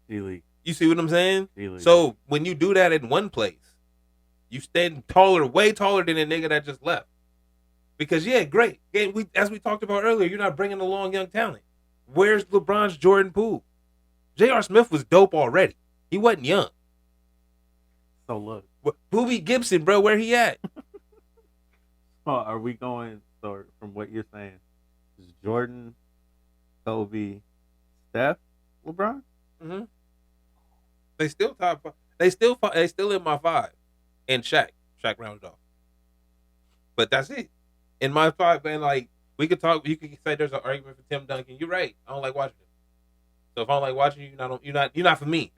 D-League. you see what I'm saying? D-League. So when you do that in one place, you stand taller, way taller than a nigga that just left. Because yeah, great. And as we talked about earlier, you're not bringing along young talent. Where's LeBron's Jordan Poole? J.R. Smith was dope already. He wasn't young. So look, Boobie Gibson, bro, where he at? are we going? So from what you're saying, is Jordan, Kobe, Steph, LeBron? Mm-hmm. They still top 5. They still in my 5. And Shaq rounded off. But that's it. In my 5, man, like we could talk. You could say there's an argument for Tim Duncan. You're right. I don't like watching it. So if I don't like watching you, you're not for me.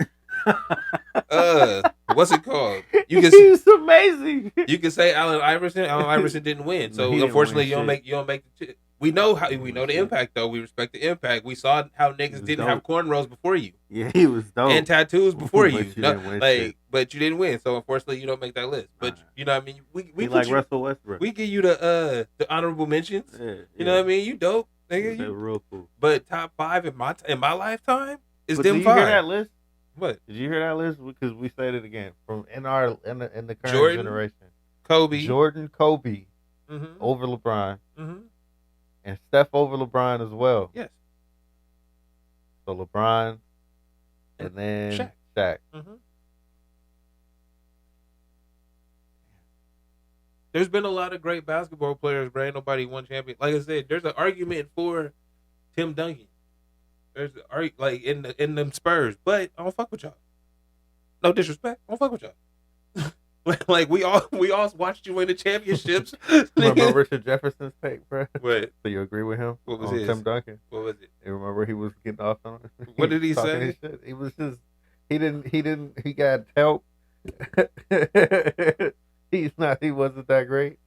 What's it called? He's amazing. You can say Allen Iverson. Allen Iverson didn't win, so unfortunately you don't make the. We know the impact though. We respect the impact. We saw how niggas didn't have cornrows before you. Yeah, he was dope. And tattoos before But you. but you didn't win, so unfortunately you don't make that list. But you know what I mean. We like Russell Westbrook. We give you the honorable mentions. Yeah, you know what I mean. You dope, nigga. You real cool. But top 5 in my lifetime is but them do you 5. hear that list? What? Did you hear that list? Because we said it again from in the current Jordan, generation. Kobe, over LeBron, mm-hmm. and Steph over LeBron as well. Yes. So LeBron, and then Shaq. Mm-hmm. There's been a lot of great basketball players, but ain't nobody won champion. Like I said, there's an argument for Tim Duncan. There's like in them Spurs, but I don't fuck with y'all. No disrespect, I don't fuck with y'all. Like we all watched you win the championships. Remember Richard Jefferson's take, bro? What? So you agree with him? What was on his? Tim Duncan? What was it? You remember he was getting off on it? What did he say? He was just he got help. He wasn't that great.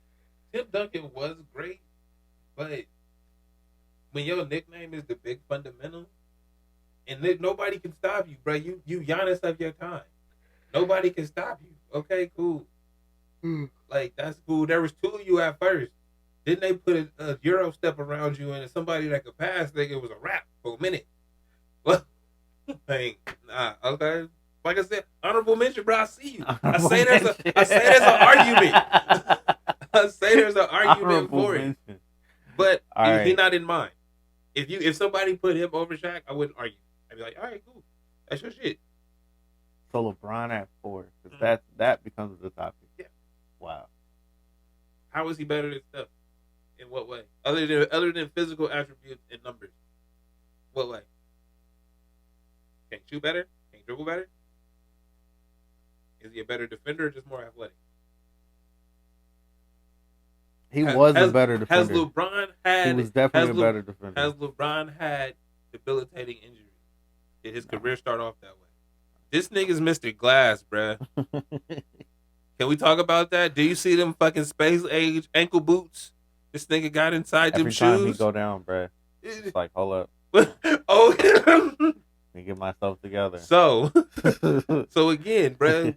Tim Duncan was great, but when your nickname is the Big Fundamental, and nobody can stop you, bro. You Giannis of your time. Nobody can stop you. Okay, cool. Like that's cool. There was 2 of you at first. Then they put a Euro step around you and somebody that could pass. Think it was a wrap for a minute. Well, like nah. Okay. Like I said, honorable mention, bro. I see you. I say there's an argument. I say there's an argument for it. But he's not in mine. If somebody put him over Shaq, I wouldn't argue. I'd be like, all right, cool. That's your shit. So LeBron at 4, because that becomes the topic. Yeah. Wow. How is he better than Steph? In what way? Other than physical attributes and numbers. What way? Can't shoot better? Can't dribble better? Is he a better defender or just more athletic? He was a better defender. Has LeBron had? He was definitely a better defender. Has LeBron had debilitating injuries? Did his career start off that way? This nigga's Mr. Glass, bruh. Can we talk about that? Do you see them fucking space age ankle boots? This nigga got inside them shoes. Every time he go down, bruh, it's like, hold up. Oh, let me get myself together. So again, bruh,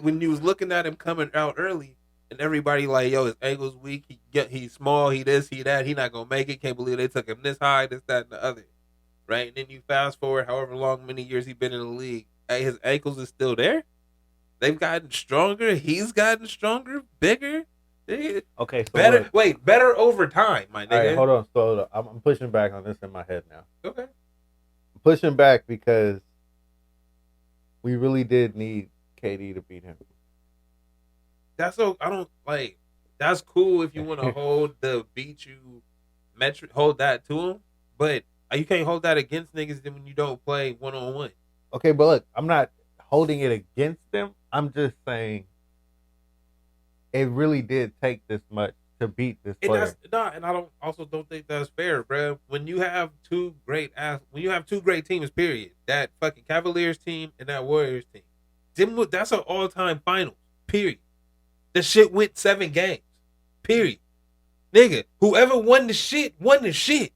when you was looking at him coming out early, and everybody like, yo, his ankle's weak. He's small. He this, he that. He not gonna make it. Can't believe they took him this high, this, that, and the other. Right? And then you fast forward however long, many years he been in the league. Hey, his ankles is still there. They've gotten stronger. He's gotten stronger, bigger. Okay, so better. Wait, better over time, my nigga. All right, hold on. So I'm pushing back on this in my head now. Okay. I'm pushing back because we really did need KD to beat him. That's so. I don't like. That's cool if you want to hold the beat you metric, hold that to him. But you can't hold that against niggas when you don't play 1-on-1. Okay, but look, I'm not holding it against them. I'm just saying it really did take this much to beat this And player. that's and I don't think that's fair, bro. When you have two great teams, period. That fucking Cavaliers team and that Warriors team. That's an all-time finals, period. The shit went 7 games, period. Nigga, whoever won the shit won the shit.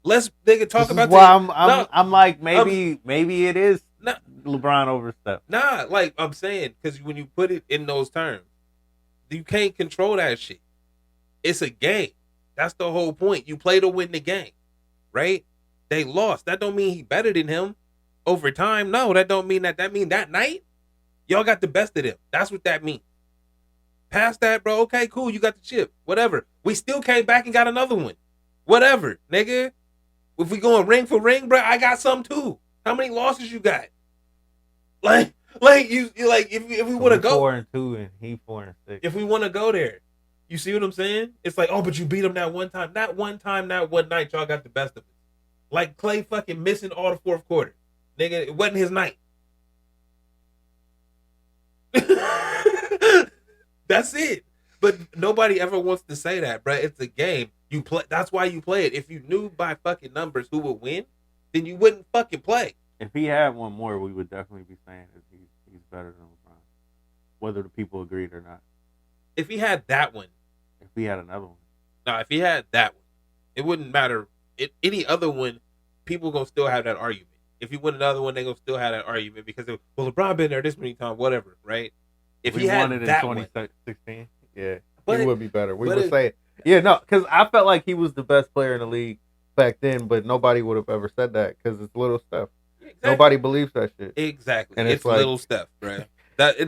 Let's nigga talk This is about why I'm like maybe it is Nah. LeBron overstepped. Nah, like I'm saying, because when you put it in those terms, you can't control that shit. It's a game. That's the whole point. You play to win the game, right? They lost. That don't mean he better than him over time. No, that don't mean that. That mean that night, y'all got the best of them. That's what that means. Past that, bro. Okay, cool. You got the chip. Whatever. We still came back and got another one. Whatever, nigga. If we going ring for ring, bro, I got some too. How many losses you got? Like you like if we want to go 4-2 and he 4-6. if we want to go there, you see what I'm saying? It's like, oh, but you beat him that one time. That one time, that one night, y'all got the best of it. Like Clay fucking missing all the fourth quarter. Nigga, it wasn't his night. That's it. But nobody ever wants to say that, bro. It's a game. You play. That's why you play it. If you knew by fucking numbers who would win, then you wouldn't fucking play. If he had one more, we would definitely be saying that he's better than LeBron, whether the people agreed or not. If he had that one, If he had another one, if he had that one, it wouldn't matter. Any other one, people gonna still have that argument. If he win another one, they gonna still have that argument because LeBron been there this many times, whatever, right? If we he had won it in that one, 2016, yeah, but He would be better. We but would it- say, yeah, no, because I felt like he was the best player in the league back then, but nobody would have ever said that because it's little stuff. exactly. Nobody believes that shit. Exactly. And it's it's like- little stuff, bro. That's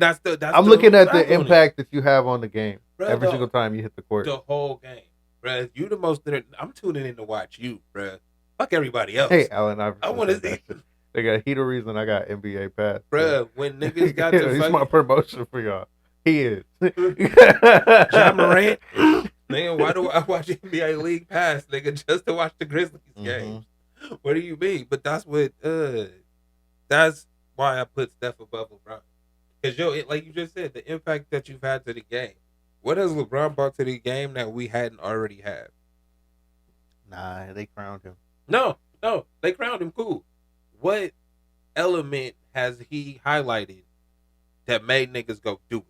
I'm looking at the impact that you have on the game Bruh, every the- single time you hit the court. the whole game, bro. You the most. I'm tuning in to watch you, bro. Fuck everybody else, Hey, Allen Iverson. I want to said that see, shit. They got he the reason I got NBA pass. bro. When niggas got to He's my fucking promotion for y'all. He is. Ja Morant, nigga, why do I watch NBA League Pass, nigga, just to watch the Grizzlies games? What do you mean? But that's what. That's why I put Steph above LeBron. Because like you just said, the impact that you've had to the game. What has LeBron brought to the game that we hadn't already had? Nah, they crowned him. No, they crowned him. Cool. What element has he highlighted that made niggas go do it?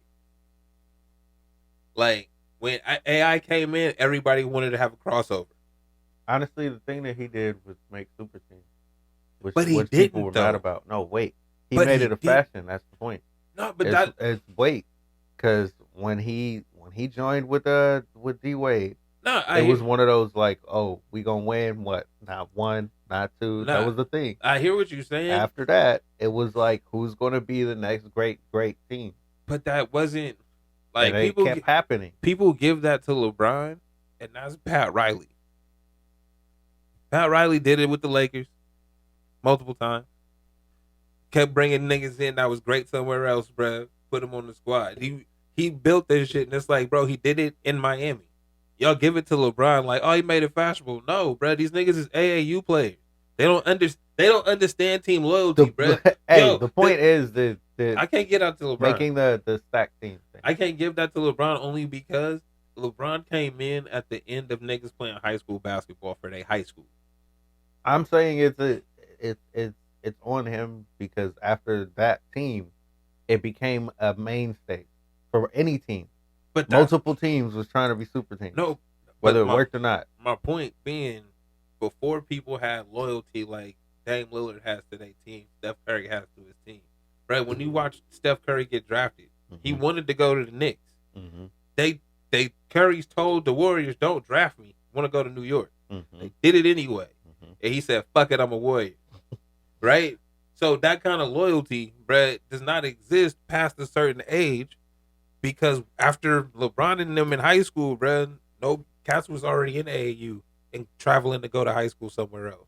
Like when AI came in, everybody wanted to have a crossover. Honestly, the thing that he did was make super teams, which, But he which people didn't, were though. mad about. No, wait, he But made he it a did- fashion. That's the point. No, but It's wait, because when he joined with D Wade, I it was one of those like, oh, we gonna win what? Not one, not two. Nah. That was the thing. hear what you're saying. After that, it was like, who's gonna be the next great team? But that wasn't like and it kept happening. people give that to LeBron, and that's Pat Riley. Pat Riley did it with the Lakers multiple times. Kept bringing niggas in that was great somewhere else, bro. Put him on the squad. He built this shit, and it's like, bro, he did it in Miami. Y'all give it to LeBron like, oh, he made it fashionable. No, bro, these niggas is AAU players. They don't understand team loyalty, bro. Hey, Yo, the point is that I can't get out to LeBron. making the stack team thing. I can't give that to LeBron only because LeBron came in at the end of niggas playing high school basketball for their high school. I'm saying it's on him because after that team, it became a mainstay for any team. But Multiple teams was trying to be super teams. no, whether it but worked or not. My point being, before people had loyalty like Dame Lillard has to their team, Steph Curry has to his team. Right? When you watch Steph Curry get drafted, he wanted to go to the Knicks. Mm-hmm. They Curry's told the Warriors, don't draft me. I want to go to New York. Mm-hmm. They did it anyway. Mm-hmm. And he said, fuck it, I'm a Warrior. Right? So that kind of loyalty, bruh, does not exist past a certain age because after LeBron and them in high school, bruh, no cats was already in AAU and traveling to go to high school somewhere else.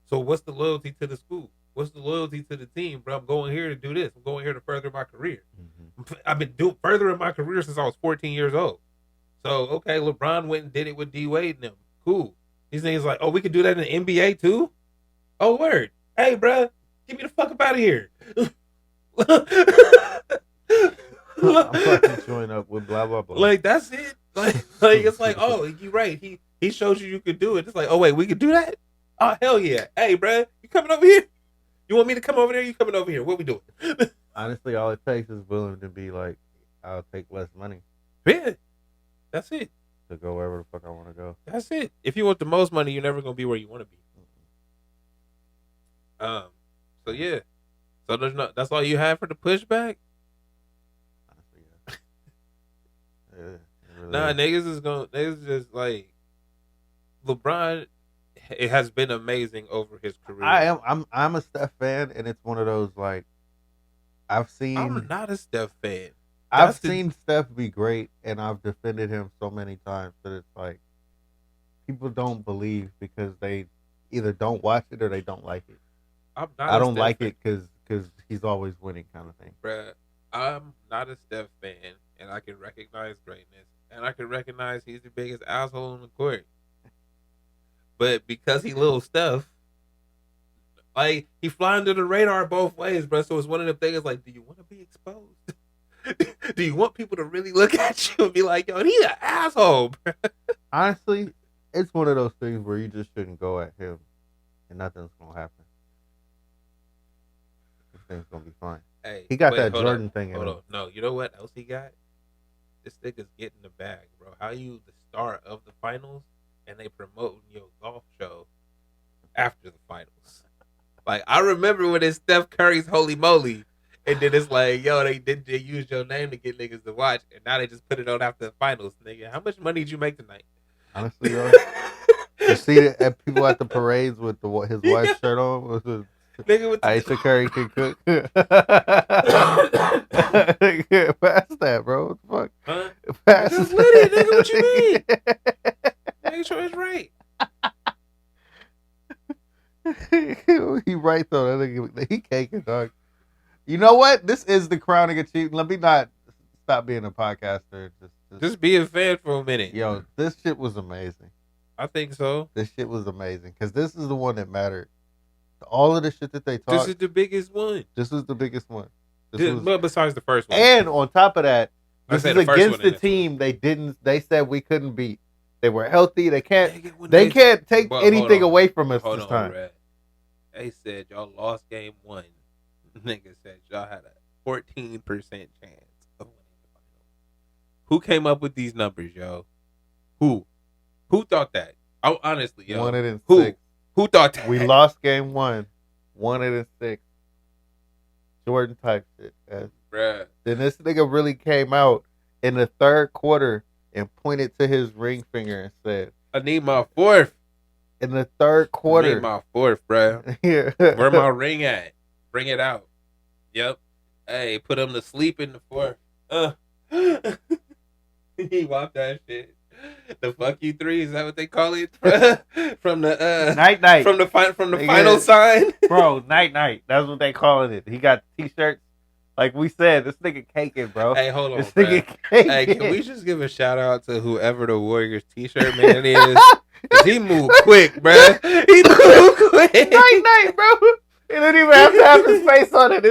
So what's the loyalty to the school? What's the loyalty to the team, bro? I'm going here to do this. I'm going here to further my career. Mm-hmm. I've been furthering my career since I was 14 years old. So, okay, LeBron went and did it with D Wade and them. Cool. These niggas like, oh, we could do that in the NBA too? Oh, word. Hey, bro, get me the fuck up out of here. I'm fucking join up with blah blah blah. Like, that's it. Like it's like, oh, you're right. He showed you could do it. It's like, oh wait, we could do that. Oh hell yeah! Hey, bro, you coming over here? You want me to come over there? You coming over here? What we doing? Honestly, all it takes is willing to be like, I'll take less money Yeah, that's it. to go wherever the fuck I want to go. That's it. If you want the most money, you're never gonna be where you want to be. So yeah. So there's no. That's all you have for the pushback. Honestly, yeah. Yeah, it really Nah, is. niggas just like LeBron. It has been amazing over his career. I'm a Steph fan, and it's one of those like I've seen. I'm not a Steph fan. I've seen Steph be great, and I've defended him so many times that it's like people don't believe because they either don't watch it or they don't like it. I'm not. I don't like it because he's always winning, kind of thing. Bruh, I'm not a Steph fan, and I can recognize greatness, and I can recognize he's the biggest asshole on the court. But because he little Steph, like he fly under the radar both ways, bro. So it's one of the things like, do you want to be exposed? Do you want people to really look at you and be like, yo, he's an asshole, bro? Honestly, it's one of those things where you just shouldn't go at him, and nothing's gonna happen. Everything's gonna be fine. Hey, He got wait, that hold Jordan on, thing in Hold him. on. No, you know what else he got? This nigga's getting the bag, bro. How you the star of the finals and they promoting your golf show after the finals? Like, I remember when it's Steph Curry's Holy Moly, and then it's like, yo, they use your name to get niggas to watch, and now they just put it on after the finals, nigga. How much money did you make tonight? Honestly, yo, you see it at people at the parades with his wife's shirt on. With the, Nigga with the Aisha Curry can cook. Pass that, bro. What the fuck? huh? Pass Just that. lit it, nigga. What you mean? Make sure it's right. He right though. That nigga, he caking, dog. You know what? This is the crowning achievement. Let me not stop being a podcaster. Just be a fan for a minute. Yo, this shit was amazing. I think so. This shit was amazing because this is the one that mattered. All of the shit that they This talked. is the biggest one. This was the biggest one. This was, Well, besides the first one. and on top of that, I this said is the first against one the and team they said we couldn't beat. They were healthy. They can't Nigga, when they can't take But hold anything on. away from us Hold this on, time. Brad. They said y'all lost game 1. Nigga said y'all had a 14% chance of winning the final. Who came up with these numbers, yo? Who thought that? Oh, honestly, yo. Won it in Who? 6. Who thought that? We lost game 1. Won it in 6. Jordan type shit. Bruh. Then this nigga really came out in the third quarter and pointed to his ring finger and said, I need my 4th. in the third I quarter. need my 4th, bruh. Here. Where my ring at? Bring it out. Yep. Hey, put him to sleep in the 4th. He whopped that shit. The fuck you 3, is that what they call it? From the night. from the Nigga. final sign. Bro, night. That's what they calling it. He got t-shirts. Like we said, this nigga caking, bro. Hey, hold on, This bruh. nigga caking. Hey, can we just give a shout out to whoever the Warriors t-shirt man is? 'Cause he moved quick, bruh. He moved quick. night, bro. It don't even have to have his face on it.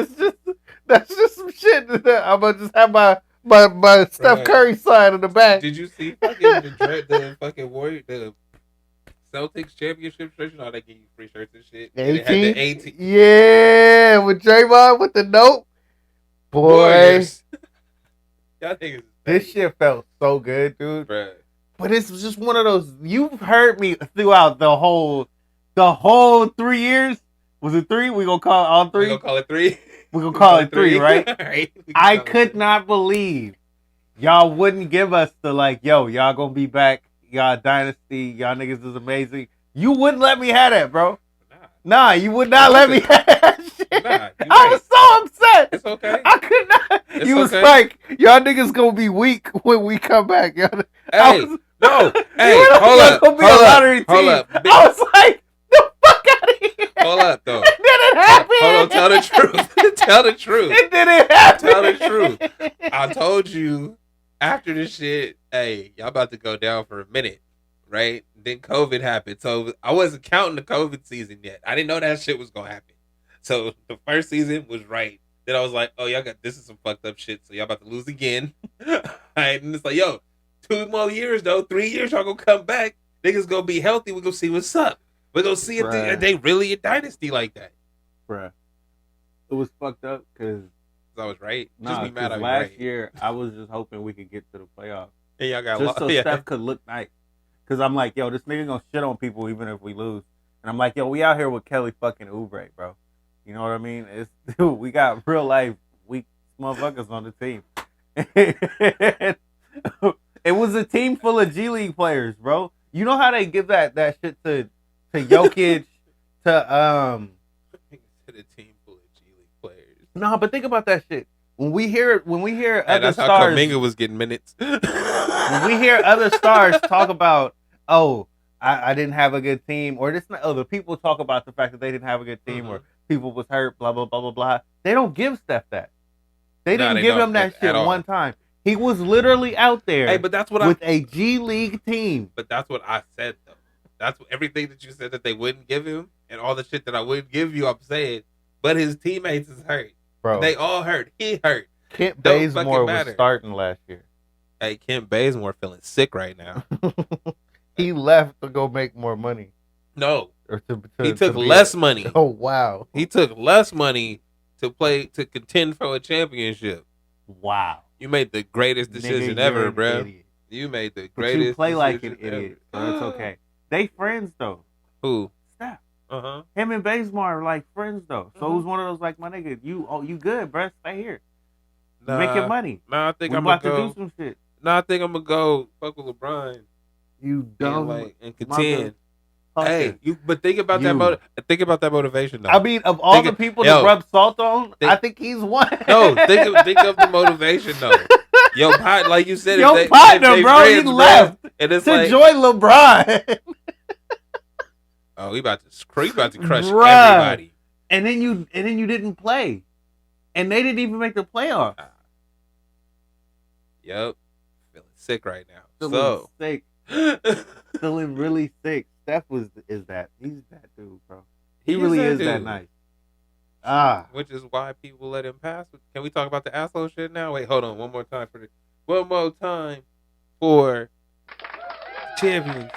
That's just some shit. I'm gonna just have my Steph Bruh. Curry sign in the back. Did you see the fucking Warrior, the Celtics championship shirts? You know how they give you free shirts and shit. And it had 18? the 18 Yeah, with Draymond with the note. Boy, Warriors. Y'all niggas is this fake, shit felt so good, dude. bruh. But it's just one of those. You've heard me throughout the whole 3 years. Was it 3? We gonna call it all We 3. gonna call it 3. We gonna call it 3, right? Alright, we can I call it could 3. not believe y'all wouldn't give us the like, yo, y'all gonna be back. Y'all dynasty. Y'all niggas is amazing. You wouldn't let me have that, bro. Nah, you would not let me have that shit. Nah, you I was so upset. It's okay. I could not. It's You was okay. like, y'all niggas gonna be weak when we come back. Y'all, I Hey, was- no. Hey, You were like, hold y'all up. gonna be a Hold lottery up. Hold team. up. I was like, the fuck out of here. Hold up, though. It didn't happen. Hold on. Tell the truth. Tell the truth. It didn't happen. Tell the truth. I told you after this shit, hey, y'all about to go down for a minute, right? Then COVID happened. So I wasn't counting the COVID season yet. I didn't know that shit was going to happen. So the first season was right. Then I was like, oh, y'all got this is some fucked up shit. So y'all about to lose again. Right? And it's like, yo, 2 more years though. 3 years y'all gonna come back. Niggas gonna be healthy. We gonna see what's up. We gonna see if Bruh. they really a dynasty like that. Bruh. It was fucked up because I was right. nah, Just be mad 'cause at me. last Right. year I was just hoping we could get to the playoffs. And y'all got Just lost. so Yeah. Steph could look nice. Because I'm like, yo, this nigga gonna shit on people even if we lose. And I'm like, yo, we out here with Kelly fucking Oubre, bro. You know what I mean? It's dude, we got real life weak motherfuckers on the team. It was a team full of G League players, bro. You know how they give that shit to Jokic, to To the team full of G League players. No, but think about that shit. When we hear Hey, other that's how stars, Kuminga was getting minutes. when we hear other stars talk about, oh, I didn't have a good team, or this, the people talk about the fact that they didn't have a good team, or people was hurt, blah blah blah blah blah. They don't give Steph that. They Nah, didn't they give don't him that at shit all. one time. He was literally out there Hey, but that's what with a G League team. But that's what I said though. That's everything that you said that they wouldn't give him, and all the shit that I wouldn't give you. I'm saying, but his teammates is hurt. Bro, They all hurt. He hurt. Kent don't Bazemore fucking was matter. starting last year. Hey, Kent Bazemore feeling sick right now. He left to go make more money. No, Or to he took to be less money. Oh wow. He took less money to contend for a championship. Wow. You made the greatest decision Nigga, ever, you're an bro. idiot. You made the But greatest. you play like an decision idiot, so ever. it's okay. They friends though. Who? Steph. Uh-huh. Him and Bazemore are like friends though. So it was one of those like, my nigga, you good, bruh. Stay here. You making money. Nah, I think We I'm about gonna to go. do some shit. Nah, I think I'm gonna go fuck with LeBron You dumb. and contend. motherfucker. Hey, but think about You. think about that motivation though. I mean, of all Think the of- people yo, to rub salt on, think- I think he's one. No, think of the motivation though. Yo, like you said, Yo, if partner, they bro, he friends, left and it's to like, join LeBron. oh, he about to crush Bruh. everybody. and then you didn't play. And they didn't even make the playoffs. Yep, feeling sick right now. Feeling sick. Feeling really sick. Steph he's that dude, bro. He really is that dude. nice. Ah. Which is why people let him pass. Can we talk about the asshole shit now? Wait, hold on. One more time for champions,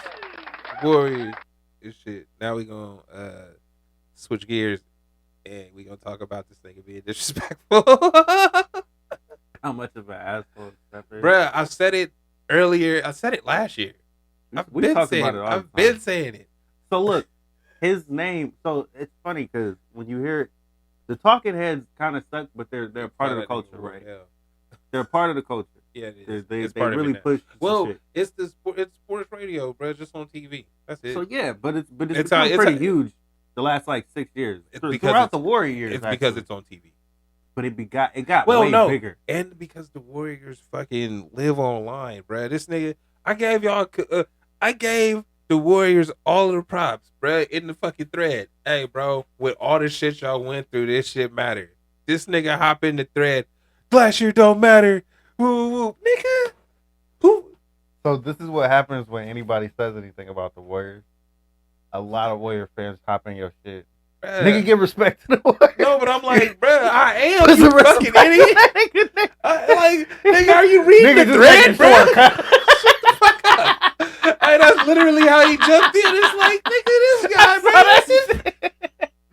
Warriors, and shit. Now we gonna switch gears and we gonna talk about this nigga being disrespectful. How much of an asshole Steph is. Bruh, I said it earlier. I said it last year. I've We been talk saying about it. it all I've the time. been saying it. So look, his name. So it's funny because when you hear it, the talking heads kind of suck, but they're part of the culture, right? Yeah, They're part of the culture. yeah it is. They It's part of it really now. push. some Well, shit. it's sports radio, bro. It's just on TV. That's it. So yeah, but it's It's become it's pretty huge the last like 6 years. It's Throughout because the Warrior years, it's because actually. it's on TV. But it got Well, way no, bigger. and because the Warriors fucking live online, bro. This nigga, I gave the Warriors all of the props, bro, in the fucking thread. Hey, bro, with all the shit y'all went through, this shit mattered. This nigga hop in the thread. Last year don't matter. Woo woo, nigga. Who? So this is what happens when anybody says anything about the Warriors. A lot of Warrior fans hop in your shit. Bruh. Nigga, give respect to the Warriors. No, but I'm like, bro, I am. Put You some fucking respect. idiot. Like, nigga, are you reading Nigga the just thread, making bro? sure. Shut the fuck up. Hey, that's literally how he jumped in. It's like, nigga, this guy, bro. That's it.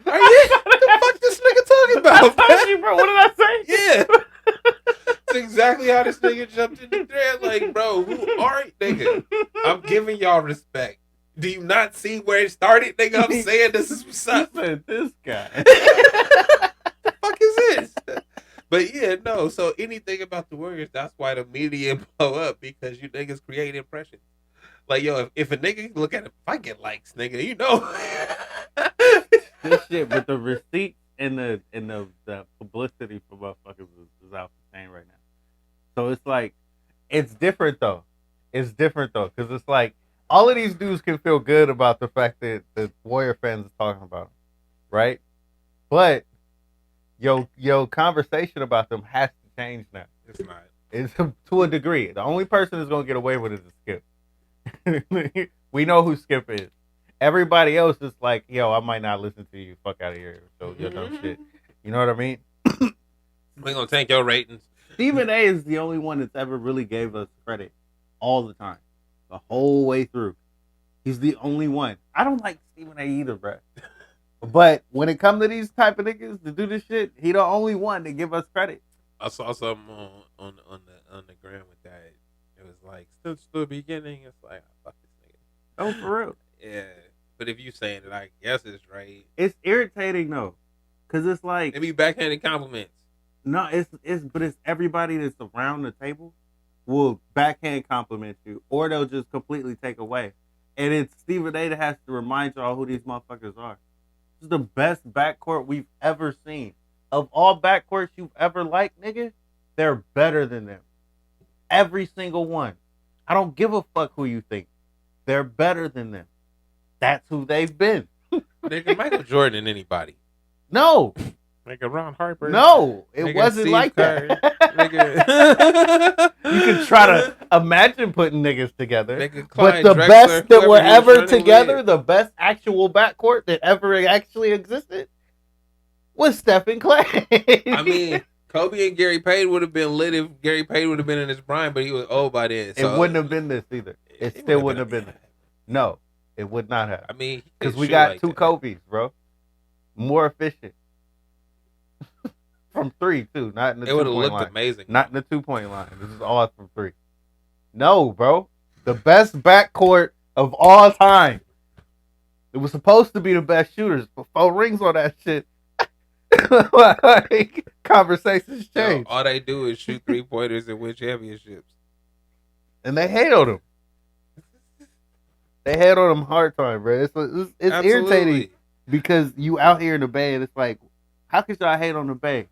Are you? What the fuck this nigga talking about, bro? Bro, what did I say? Yeah. That's exactly how this nigga jumped in the thread. Like, bro, who are you, nigga? I'm giving y'all respect. Do you not see where it started, nigga? I'm saying this is what's up. He said, this guy. The fuck is this? But yeah, no. So anything about the Warriors, that's why the media blow up, because you niggas create impressions. Like, yo, if a nigga look at it, if I get likes, nigga, you know. This shit, but the receipts and the publicity for motherfuckers is out the chain right now. So it's like, It's different though. It's different though, because it's like all of these dudes can feel good about the fact that the Warrior fans are talking about them, right? But your conversation about them has to change now. It's not. It's to a degree. The only person that's gonna get away with it is Skip. We know who Skip is. Everybody else is like, yo, I might not listen to you. Fuck out of here. So your dumb shit. You know what I mean? We gonna tank your ratings. Stephen A is the only one that's ever really gave us credit all the time, the whole way through. He's the only one. I don't like Stephen A. either, bro. But when it comes to these type of niggas to do this shit, he the only one to give us credit. I saw something on the gram with that. It was like since the beginning. It's like fuck this nigga. Oh, for real. Yeah, but if you saying it, I guess it's right. It's irritating though, cause it's like It be backhanded compliments. no, but it's everybody that's around the table will backhand compliment you, or they'll just completely take away. And it's Stephen A. that has to remind y'all who these motherfuckers are. This is the best backcourt we've ever seen. Of all backcourts you've ever liked, nigga, they're better than them. Every single one. I don't give a fuck who you think. They're better than them. That's who they've been. Nigga, Michael Jordan and anybody. No. Nigga, Ron Harper. No. It Nigga, wasn't Steve like Kerr. that. Nigga. You can try to imagine putting niggas together. Nigga, But Clyde the Drexler, best that whoever were he was ever running together, with. the best actual backcourt that ever actually existed, was Steph and Clay. I mean, Kobe and Gary Payton would have been lit if Gary Payton would have been in his prime, but he was old by then. it So wouldn't have been this either. It still wouldn't have been this. No, it would not have. I mean, Because he we shoot got like two that. Kobe's, bro. More efficient. From three, too. Not in the It would have 2-point looked line. amazing. Not in the 2-point line. This is all from three. No, bro. The best backcourt of all time. It was supposed to be the best shooters, but 4 rings on that shit. Like, conversations Yo, change. all they do is shoot 3-pointers and win championships. And they hate on him. They hate on him hard time, bro. It's irritating Absolutely. because you out here in the Bay and it's like, how could y'all hate on the Bay?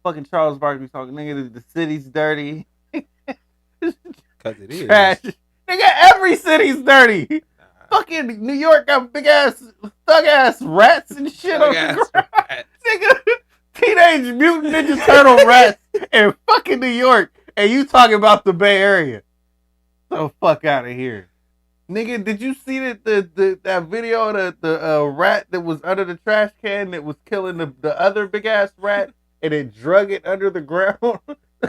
Fucking Charles Barkley talking, nigga, the city's dirty. Because it is. Trash. Nigga, every city's dirty. Nah. Fucking New York got big ass, thug ass rats and shit on the Thug-ass ground. rats. Nigga, Teenage Mutant Ninja Turtle rats in fucking New York. And you talking about the Bay Area. So fuck out of here. Nigga, did you see that video of the rat that was under the trash can that was killing the other big ass rat and it drug it under the ground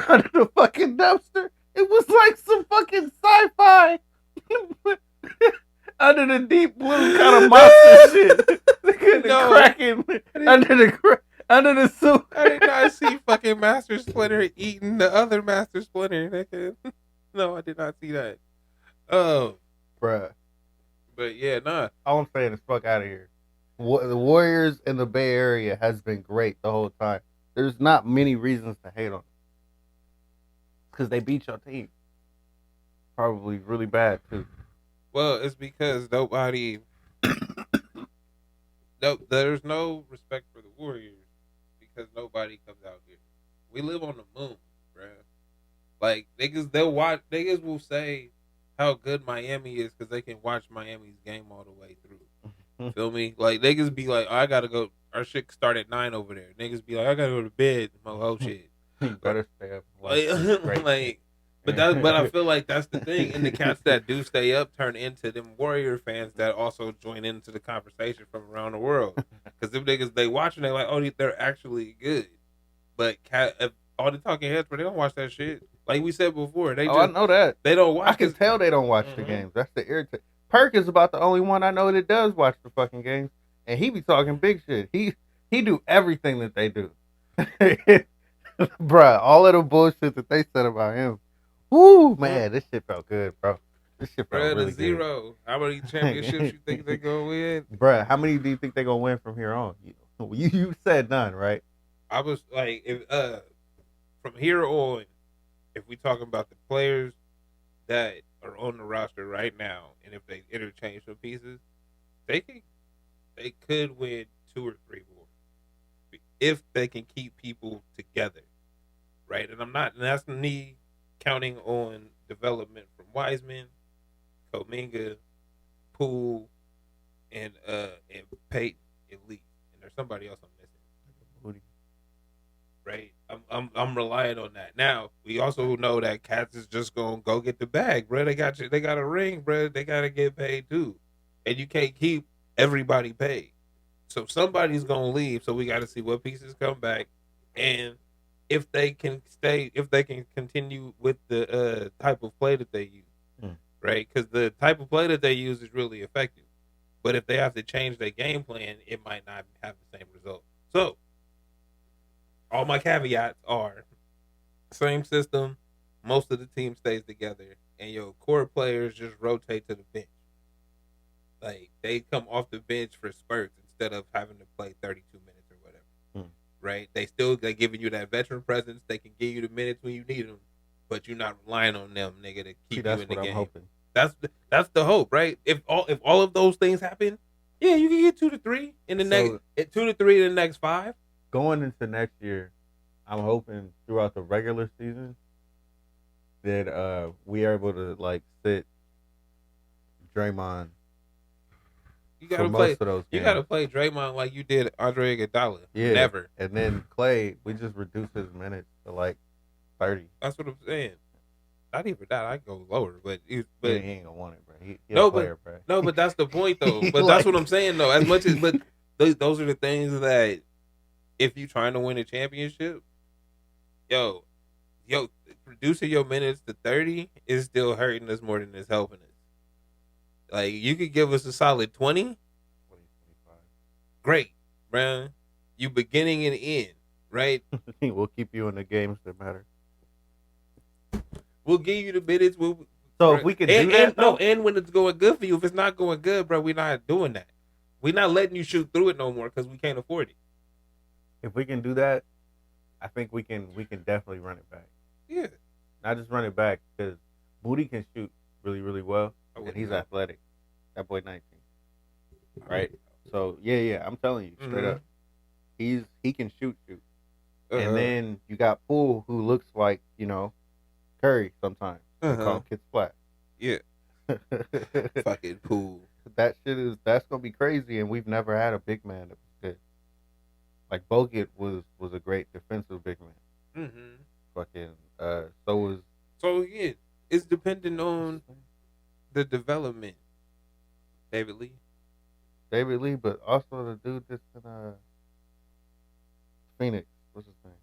under the fucking dumpster? It was like some fucking sci-fi under the deep blue kind of monster shit. Nigga, the No. Kraken under the soup. I did not see fucking Master Splinter eating the other Master Splinter. Nigga. No, I did not see that. Oh, Bruh. but yeah, nah. All I'm saying is fuck out of here. The Warriors in the Bay Area has been great the whole time. There's not many reasons to hate on them. Because they beat your team. Probably really bad, too. Well, it's because nobody. No, there's no respect for the Warriors because nobody comes out here. We live on the moon, bruh. Like niggas will say how good Miami is because they can watch Miami's game all the way through. Feel me? Like niggas be like, oh, I gotta go. Our shit start at 9 over there. Niggas be like, I gotta go to bed. My whole shit. You better stay up. But I feel like that's the thing. And the cats that do stay up turn into them Warrior fans that also join into the conversation from around the world. Because them niggas they watch and they like, oh, they're actually good. But all the talking heads, but they don't watch that shit. Like we said before, they just I know that. they don't watch. I can tell they don't watch the games. That's the irritate. Perk is about the only one I know that does watch the fucking games, and he be talking big shit. He do everything that they do, bruh. All of the bullshit that they said about him. Woo, man, this shit felt good, bro. This shit felt Bruh, really the zero. How many championships you think they gonna win? good, bruh. How many do you think they gonna win from here on? You said none, right? I was like, if from here on, if we talking about the players that are on the roster right now, and if they interchange some pieces, they could win 2 or 3 more if they can keep people together, right? And that's me counting on development from Wiseman, Kuminga, Poole, and Peyton at least, and there's somebody else I'm missing. Right, I'm relying on that. Now we also know that Cats is just gonna go get the bag, bro. They got a ring, bro. They gotta get paid too, and you can't keep everybody paid. So somebody's gonna leave. So we got to see what pieces come back, and if they can continue with the type of play that they use. right? Because the type of play that they use is really effective. But if they have to change their game plan, it might not have the same result. So, all my caveats are same system, most of the team stays together, and your core players just rotate to the bench. Like they come off the bench for spurts instead of having to play 32 minutes or whatever. Right? They giving you that veteran presence. They can give you the minutes when you need them, but you're not relying on them, nigga, to keep you in the game. I'm hoping. That's the hope, right? If all of those things happen, yeah, you can get 2 to 3 in the next 2 to 3 in the next 5. Going into next year, I'm hoping throughout the regular season that we are able to like sit Draymond. You gotta for play. most of those You games. gotta play Draymond like you did Andre Iguodala. Yeah. Never. And then Clay, we just reduce his minutes to like 30. That's what I'm saying. Not even that. I go lower, but He ain't gonna want it, bro. He No, a player, bro. no, but that's the point though. But Like- that's what I'm saying though. As much as but those are the things that if you're trying to win a championship, yo, reducing your minutes to 30 is still hurting us more than it's helping us. Like you could give us a solid 20, great, bruh. You beginning and end, right? We'll keep you in the games that matter. We'll give you the minutes. So if we can do that, and when it's going good for you, if it's not going good, bro, we're not doing that. We're not letting you shoot through it no more because we can't afford it. if we can do that, I think we can definitely run it back. Yeah, Not just run it back because Booty can shoot really, really well, I and wouldn't he's know. athletic. That boy 19, right? So yeah, I'm telling you straight Mhm. up, he can shoot. Uh-huh. And then you got Poole, who looks like Curry sometimes. They call Uh-huh. him Kid Splat. Yeah, fucking Poole. That's gonna be crazy, and we've never had a big man that was good. Like Bogut was a great defensive big man. Mm-hmm. Fucking so was So yeah, it's dependent on the development. David Lee. but also the dude that's in Phoenix. What's his name?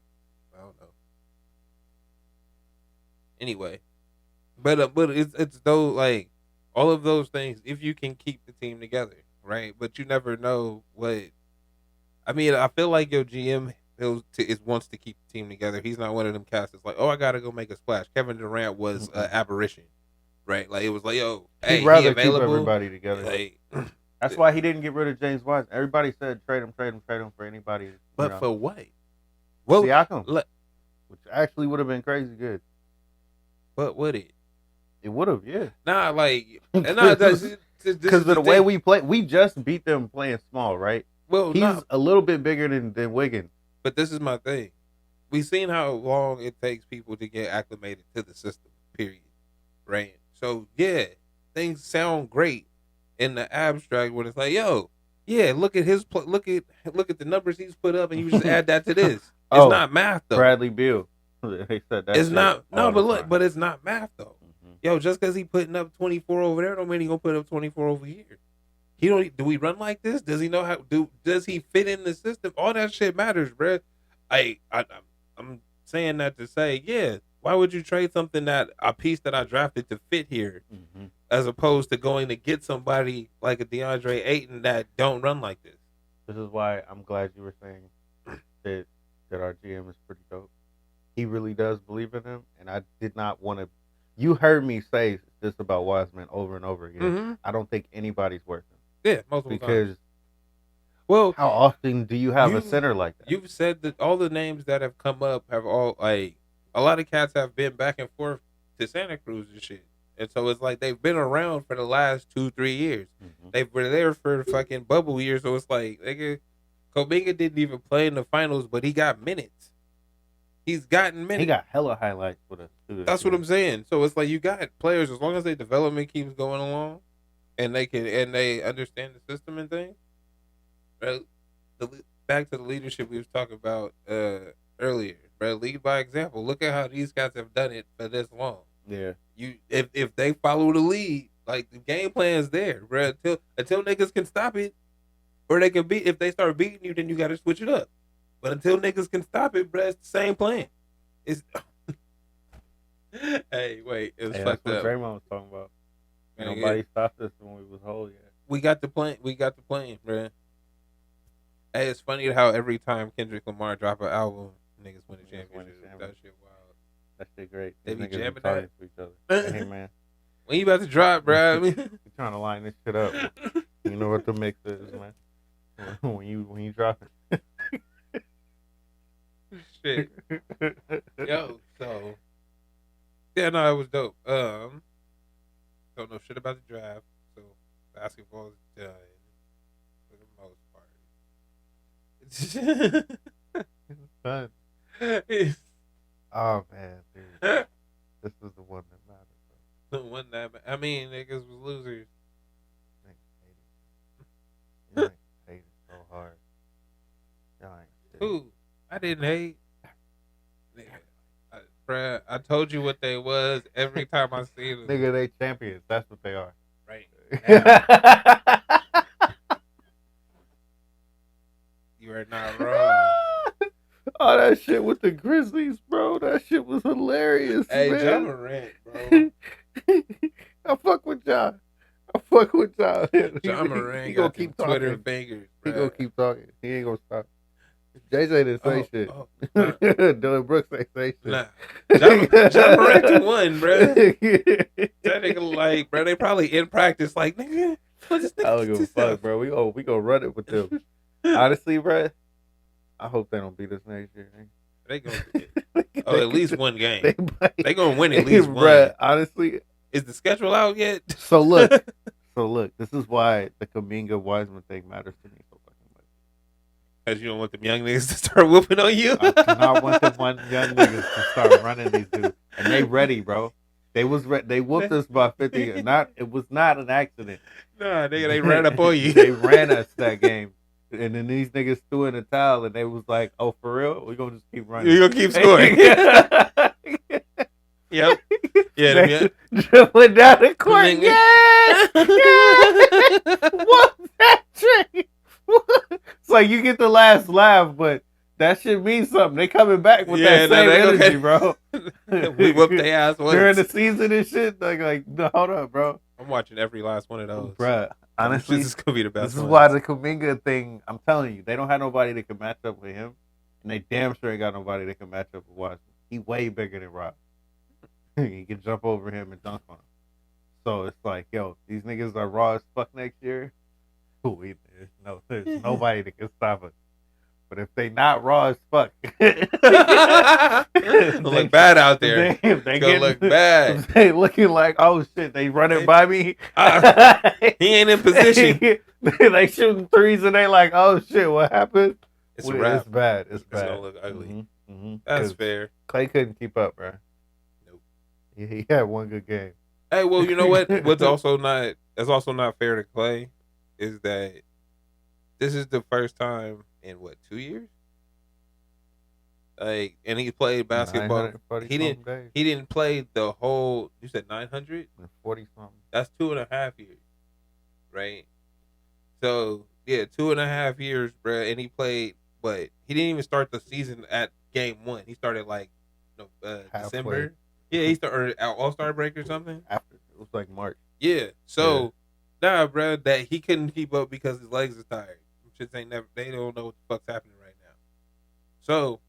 I don't know. Anyway, but it's though like all of those things. If you can keep the team together, right? But you never know what. I mean, I feel like your GM wants to keep the team together. He's not one of them cats that's like, oh, I gotta go make a splash. Kevin Durant was an aberration, right? Like it was like, yo, hey, He'd rather he keep available. everybody together. Like, That's why he didn't get rid of James Wiseman. Everybody said trade him for anybody. but for what? Well, Siakam, le- which actually would have been crazy good. But would it? It would have, yeah. Nah, like, nah, Because of the way we play, we just beat them playing small, right? Well, He's nah, a little bit bigger than Wiggins. but this is my thing. We've seen how long it takes people to get acclimated to the system, period. Right? So, yeah, things sound great in the abstract when it's like, yo, yeah, look at look at the numbers he's put up and you just add that to this. It's Oh, not math though. Bradley Beal. They said that. It's shit not all the but look, time. but it's not math though. Mhm. Yo, just because he putting up 24 over there don't mean he gonna put up 24 over here. He don't. Do we run like this? Does he know how? Does he fit in the system? All that shit matters, bruh. I'm saying that to say, yeah. Why would you trade something a piece that I drafted to fit here, Mhm. as opposed to going to get somebody like a DeAndre Ayton that don't run like this? This is why I'm glad you were saying that our GM is pretty dope. He really does believe in him, and I did not want to. You heard me say this about Wiseman over and over again. Mm-hmm. I don't think anybody's worth him Yeah, multiple times. because Well, how often do you have You- a center like that? you've said that all the names that have come up have all like a lot of cats have been back and forth to Santa Cruz and shit, and so it's like they've been around for the last 2-3 years. Mhm. They were there for fucking bubble years, so it's like nigga, Kuminga didn't even play in the finals, but he got minutes. He's gotten minutes. He got hella highlights with us too. That's what I'm saying. So it's like you got players as long as their development keeps going along, and they understand the system and things. Right? Back to the leadership we was talking about earlier, bro. Lead by example. Look at how these guys have done it for this long. Yeah. If they follow the lead, like the game plan's there, bro. Until niggas can stop it, or they can beat. If they start beating you, then you got to switch it up. But until niggas can stop it, bro, it's the same plan. It's Hey, wait, it was Hey, that's fucked what up. Draymond was talking about. Man, Nobody stopped us when we was whole yet. We got the plane. We got the plane, bro. Hey, it's funny how every time Kendrick Lamar drop an album, niggas win a Niggas win a championship. That championship. shit wild. That shit great. They These be niggas jamming talking that? to each other. Hey man, When you about to drop, bro? we trying to line this shit up. You know what the mix is, man. When you drop it. Shit. Yo, so yeah, no, it was dope. Don't know shit about the draft, so basketball is done for the most part. Fun. It's Oh man, dude. This was the one that mattered, bro. the one that I mean, niggas was losers. Y'all ain't hated so hard. Y'all ain't shit. Who? I didn't hate. Bruh, I told you what they was every time I see them. Nigga, they champions. That's what they are. Right. Now, you are not wrong. Oh, that shit with the Grizzlies, bro. That shit was hilarious, Hey, man. Ja Morant, bro. I fuck with y'all. I fuck with y'all. Ja Morant he got gonna them keep Twitter talking. fingers, He bruh. gonna keep talking. He ain't gonna stop. JJ didn't say shit. Nah. Dylan Brooks ain't say shit. Nah. Ja Morant the one, bruh. That nigga like, bro, they probably in practice like, nigga, what this nigga I don't give a this fuck, up? bro. We gonna run it with them. Honestly, bro, I hope they don't beat us next year. They gonna at least one game. They They gonna win at least one. Bruh, honestly. Is the schedule out yet? So look, this is why the Kaminga Wiseman thing matters to me so fucking much. Because you don't want them young niggas to start whooping on you. I do not want them one young niggas to start running these dudes, and they ready, bro. They was they whooped us by 50. It was not an accident. Nah, nigga, they ran up on you. They ran us that game. And then these niggas threw in the towel and they was like, oh, for real? We're going to just keep running. You're going to keep scoring. Yep. Yeah, They dribbling down the court. Nigga. Yeah! What's that trick? It's like you get the last laugh, but that shit means something. They coming back with that same energy, bro. We whooped their ass once. During the season and shit. Like, no, hold up, bro. I'm watching every last one of those. Bruh, honestly, this is going to be the best this is one. why the Kuminga thing, I'm telling you, they don't have nobody that can match up with him. And they damn sure ain't got nobody that can match up with Washington. He way bigger than Rob. He can jump over him and dunk on him. So it's like, yo, these niggas are raw as fuck next year. There's nobody that can stop us. But if they not raw as fuck, look bad out there. They gonna look bad. They looking like, oh shit, they running by me. He ain't in position. They shooting threes and they like, oh shit, what happened? It's a wrap. It's bad. It's bad. gonna look ugly. Mm-hmm. That's fair. Clay couldn't keep up, bro. Nope. He had one good game. Hey, well, you know what? That's also not fair to Clay is that this is the first time in 2 years? Like, and he played basketball. He didn't play the whole. You said 900? 40 something. That's 2.5 years, right? So yeah, 2.5 years, bro. And he played, but he didn't even start the season at game 1. He started like December. Yeah, he started All-Star break or something. After it was like March. Yeah. So nah, bro, that he couldn't keep up because his legs are tired. Shit ain't never. They don't know what the fuck's happening right now. So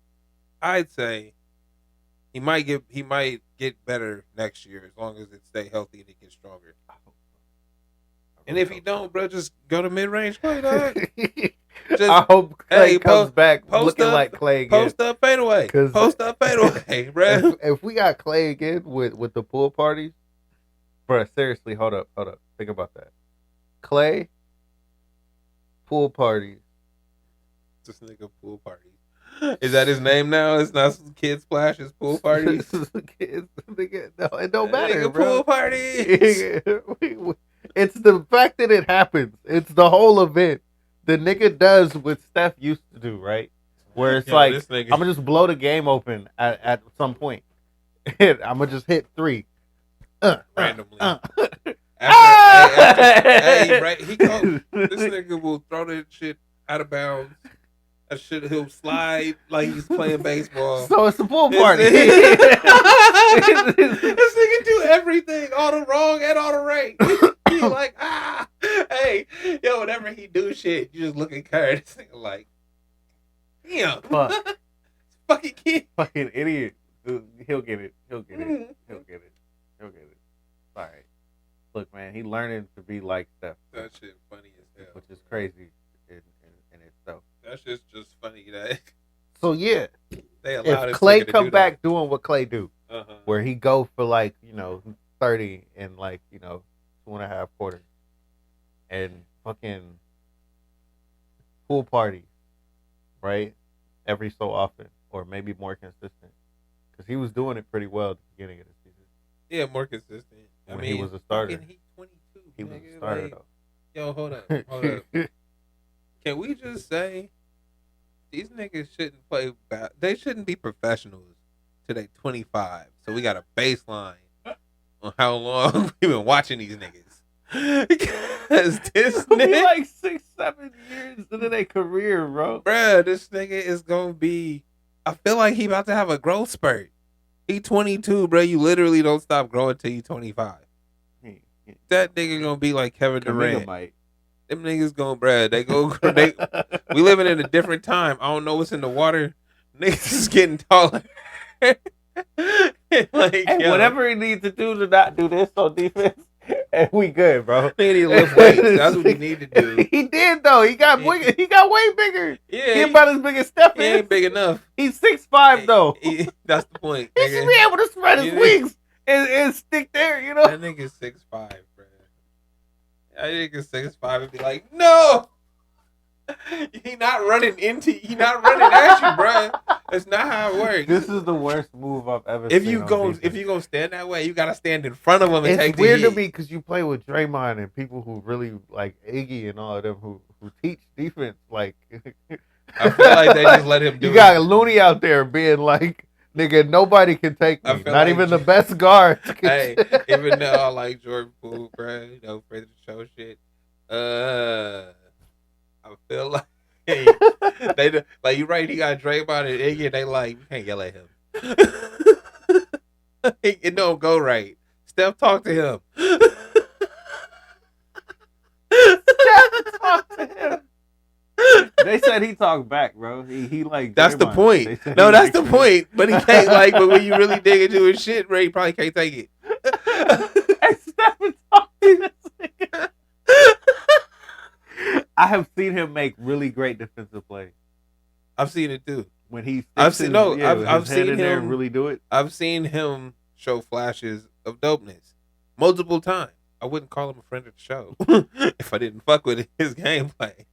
I'd say he might get better next year as long as it stay healthy and he gets stronger. And if he don't, bro, just go to mid-range play, dog. I hope Clay comes back looking like Clay again. Post up, fade away. Post up, fade away, bro. If we got Clay again with the pool parties, bro, seriously, hold up. Think about that. Clay, pool parties. This nigga pool parties. Is that his name now? It's not Kid Splash, it's pool parties. Kids, no, it don't matter, nigga, bro. Pool parties. It's the fact that it happens. It's the whole event. The nigga does what Steph used to do, right? Where it's like, I'm gonna just blow the game open at some point. I'm gonna just hit 3. Randomly. Hey, right? This nigga will throw that shit out of bounds. That shit, he'll slide like he's playing baseball. So it's a pool party. This nigga do everything, all the wrong and all the right. He like, hey, yo, whenever he do shit, you just look at Kurt. This nigga like, damn, Fuck. fucking kid. Fucking idiot. Dude, he'll get it. He'll get it. He'll get it. He'll get it. All right. Look, man, he learning to be like Steph. That shit funny as hell. Which is crazy in itself. That shit's just funny that So yeah, they allowed if this Clay nigga to come do back doing what Clay do, that. where he go for like 30 in like 2.5 quarters, and fucking pool party, right? Every so often, or maybe more consistent, because he was doing it pretty well at the beginning of the season. Yeah, more consistent. When he was a starter. He 22. He was nigga, a starter like, though. Yo, hold up. Can we just say these niggas shouldn't play they shouldn't be professionals till they 25. So we got a baseline on how long we've been watching these niggas. Because this nigga, like 6-7 years into their career, bro. bruh, this nigga is gonna be. I feel like he about to have a growth spurt. He 22, bro. You literally don't stop growing till you 25. That nigga gonna be like Kevin Durant. Them niggas gonna, bruh. We living in a different time. I don't know what's in the water. Niggas is getting taller. Like, And whatever he needs to do to not do this on defense, and we good, bro. Nigga need to lift weights. That's what he need to do. He did though. He got he got way bigger. Yeah, He about as big as Steph he is. ain't big enough. He's 6'5" though. That's the point. He Nigga. should be able to spread his Yeah. wings and stick there, you know. That nigga's 6'5", bro. That nigga's 6'5" and be like, no. He not running at you, bro. That's not how it works. This is the worst move I've ever If seen. you gonna stand that way, you gotta stand in front of him and take It's the weird to hit. me because you play with Draymond and people who really like Iggy and all of them who teach defense. Like, I feel like they just let him do you it. got Looney out there being like, nigga, nobody can take I me. feel Not like- even the best guards. Hey, even though I like Jordan Poole, bro, afraid to show shit. I feel like they like you right. He got Draymond and Iggy, and they like we can't yell at him. It don't go right. Steph, talk to him. talk to him. They said he talked back, bro. He like. That's the Draymond. point. They said No, he that's like the point. But he can't like. But when you really dig into his shit, Ray, he probably can't take it. Hey, Stephen, talk to this nigga. I have seen him make really great defensive plays I've seen it too. when he. I've seen- no, I've with his head seen in there him- and really do it. I've seen him show flashes of dopeness multiple times. I wouldn't call him a friend of the show if I didn't fuck with his gameplay.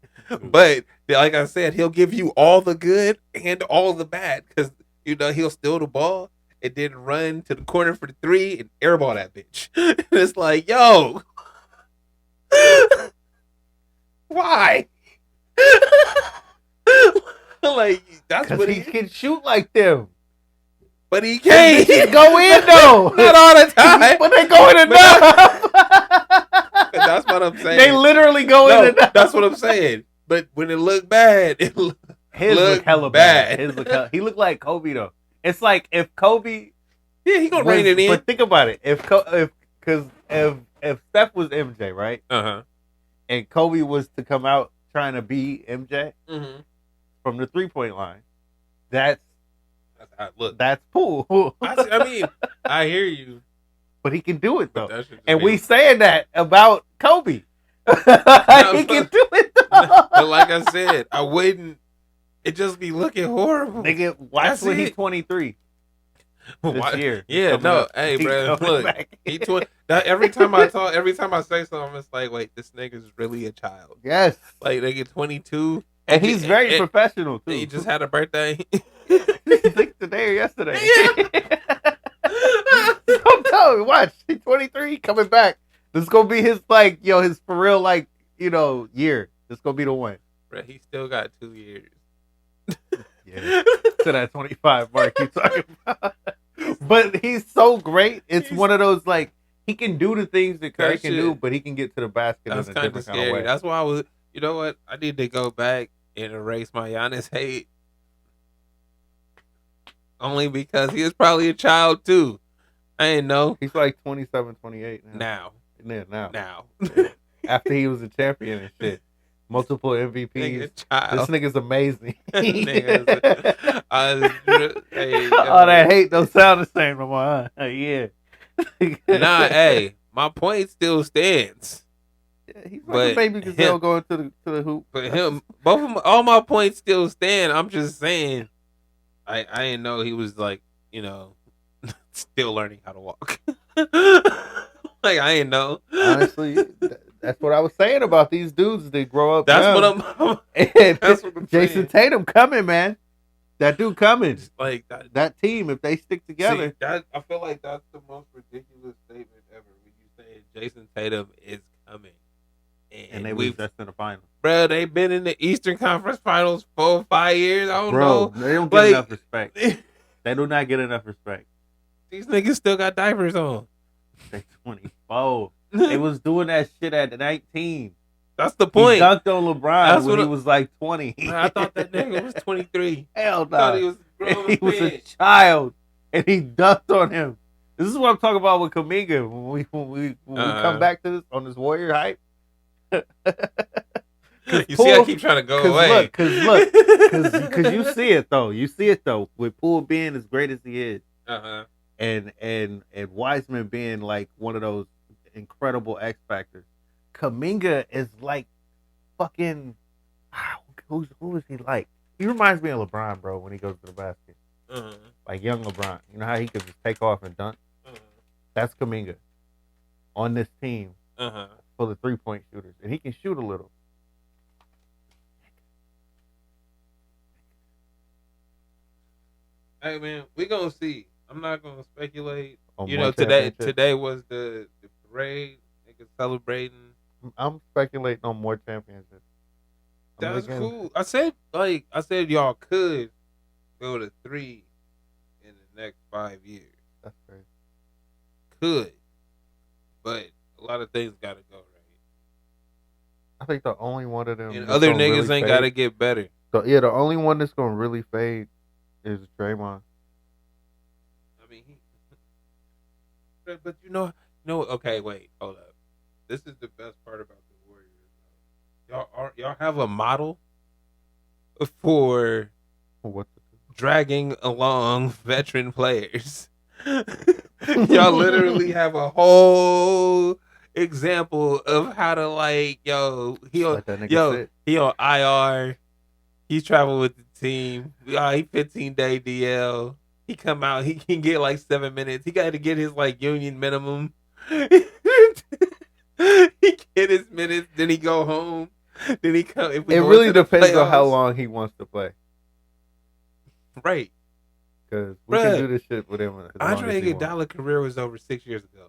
But like I said, he'll give you all the good and all the bad because he'll steal the ball and then run to the corner for the 3 and airball that bitch. And it's like, yo, why? Like that's Because what he can shoot like them. But he can't. He go in though. Not all the time. But they go in enough. That's what I'm saying. They literally go No, in enough. that's what I'm saying. But when it looked bad, His look look hella bad. bad. He looked like Kobe though. It's like if Kobe. yeah, he gonna was- rein it in. But think about it. If Steph was MJ, right, Uh-huh. and Kobe was to come out trying to be MJ Mm-hmm. from the 3-point line, that's Look, cool. I mean, I hear you. But he can do it But though. that should just And be- we saying that about Kobe. He but- can do it though. But like I said, I wouldn't. It just be looking horrible. Nigga, watch That's when he's it. 23 this Why- year. Yeah, Coming no, up. hey, He's bro, coming look, back. he every time I say something, it's like, wait, this nigga's really a child. Yes. Like, nigga, 22, And he's very and- professional too. he just had a birthday. Think today or yesterday. I'm telling you, watch. He's 23, coming back. This is gonna be his his for real year. This is gonna be the one. Bro, he still got 2 years. Yeah. To that 25 mark you talking about. But he's so great. It's one of those he can do the things that Curry That can shit- do, but he can get to the basket That's in a kind of different kind of scary. way. That's why I was. You know what? I need to go back and erase my Giannis hate. Only because he was probably a child too. I ain't know. He's like 27, 28 now. Now. Now. After he was a champion and shit. Multiple MVPs. Nigga, This child. nigga's amazing. Nigga, hey, All that hate don't sound the same no more. Huh? Yeah. Nah, hey, my point still stands. Yeah, he's like But a baby gazelle going to the hoop. But him, both of all my points still stand. I'm just saying, I didn't know he was like, still learning how to walk. Like I didn't know. Honestly, that's what I was saying about these dudes. They grow up. That's young. what I'm. And That's what I'm Jason saying. Tatum coming, man. That dude coming. Like That team, if they stick together. See, I feel like that's the most ridiculous statement ever. When you say Jason Tatum is coming, And they was just in the finals. Bro, they've been in the Eastern Conference Finals 4 or 5 years. I don't Bro, know. they don't get enough respect. They do not get enough respect. These niggas still got diapers on. They 24. They was doing that shit at 19. That's the point. He dunked on LeBron That's when what he was like 20. I thought that nigga was 23. Hell no. I thought he was grown. He was a child, and he dunked on him. This is what I'm talking about with Kuminga. When we come back to this on this Warrior hype. You see, I keep trying to go away. Because you see it though. You see it though. With Poole being as great as he is, and Wiseman being like one of those incredible X factors. Kuminga is like fucking. Who is he like? He reminds me of LeBron, bro, when he goes to the basket. Like young LeBron. You know how he could just take off and dunk? That's Kuminga on this team for the 3-point shooters. And he can shoot a little. Hey, man, we going to see. I'm not going to speculate. You know, today was the parade. Niggas celebrating. I'm speculating on more championships. That's cool. I said y'all could go to 3 in the next 5 years. That's crazy. Could, but a lot of things got to go right. I think the only one of them, and other niggas really ain't got to get better. So yeah, the only one that's gonna really fade is Draymond. I mean, but you know. Okay, wait, hold up. This is the best part about the Warriors. Y'all have a model for what dragging along veteran players. Y'all literally have a whole example of how to he on IR. He traveled with the team. He 15-day DL. He come out. He can get like 7 minutes. He got to get his union minimum. He get his minutes. Then he go home. Then he come. It really depends on how long he wants to play. Right. Because we can do this shit with him. Andre Iguodala's career was over 6 years ago.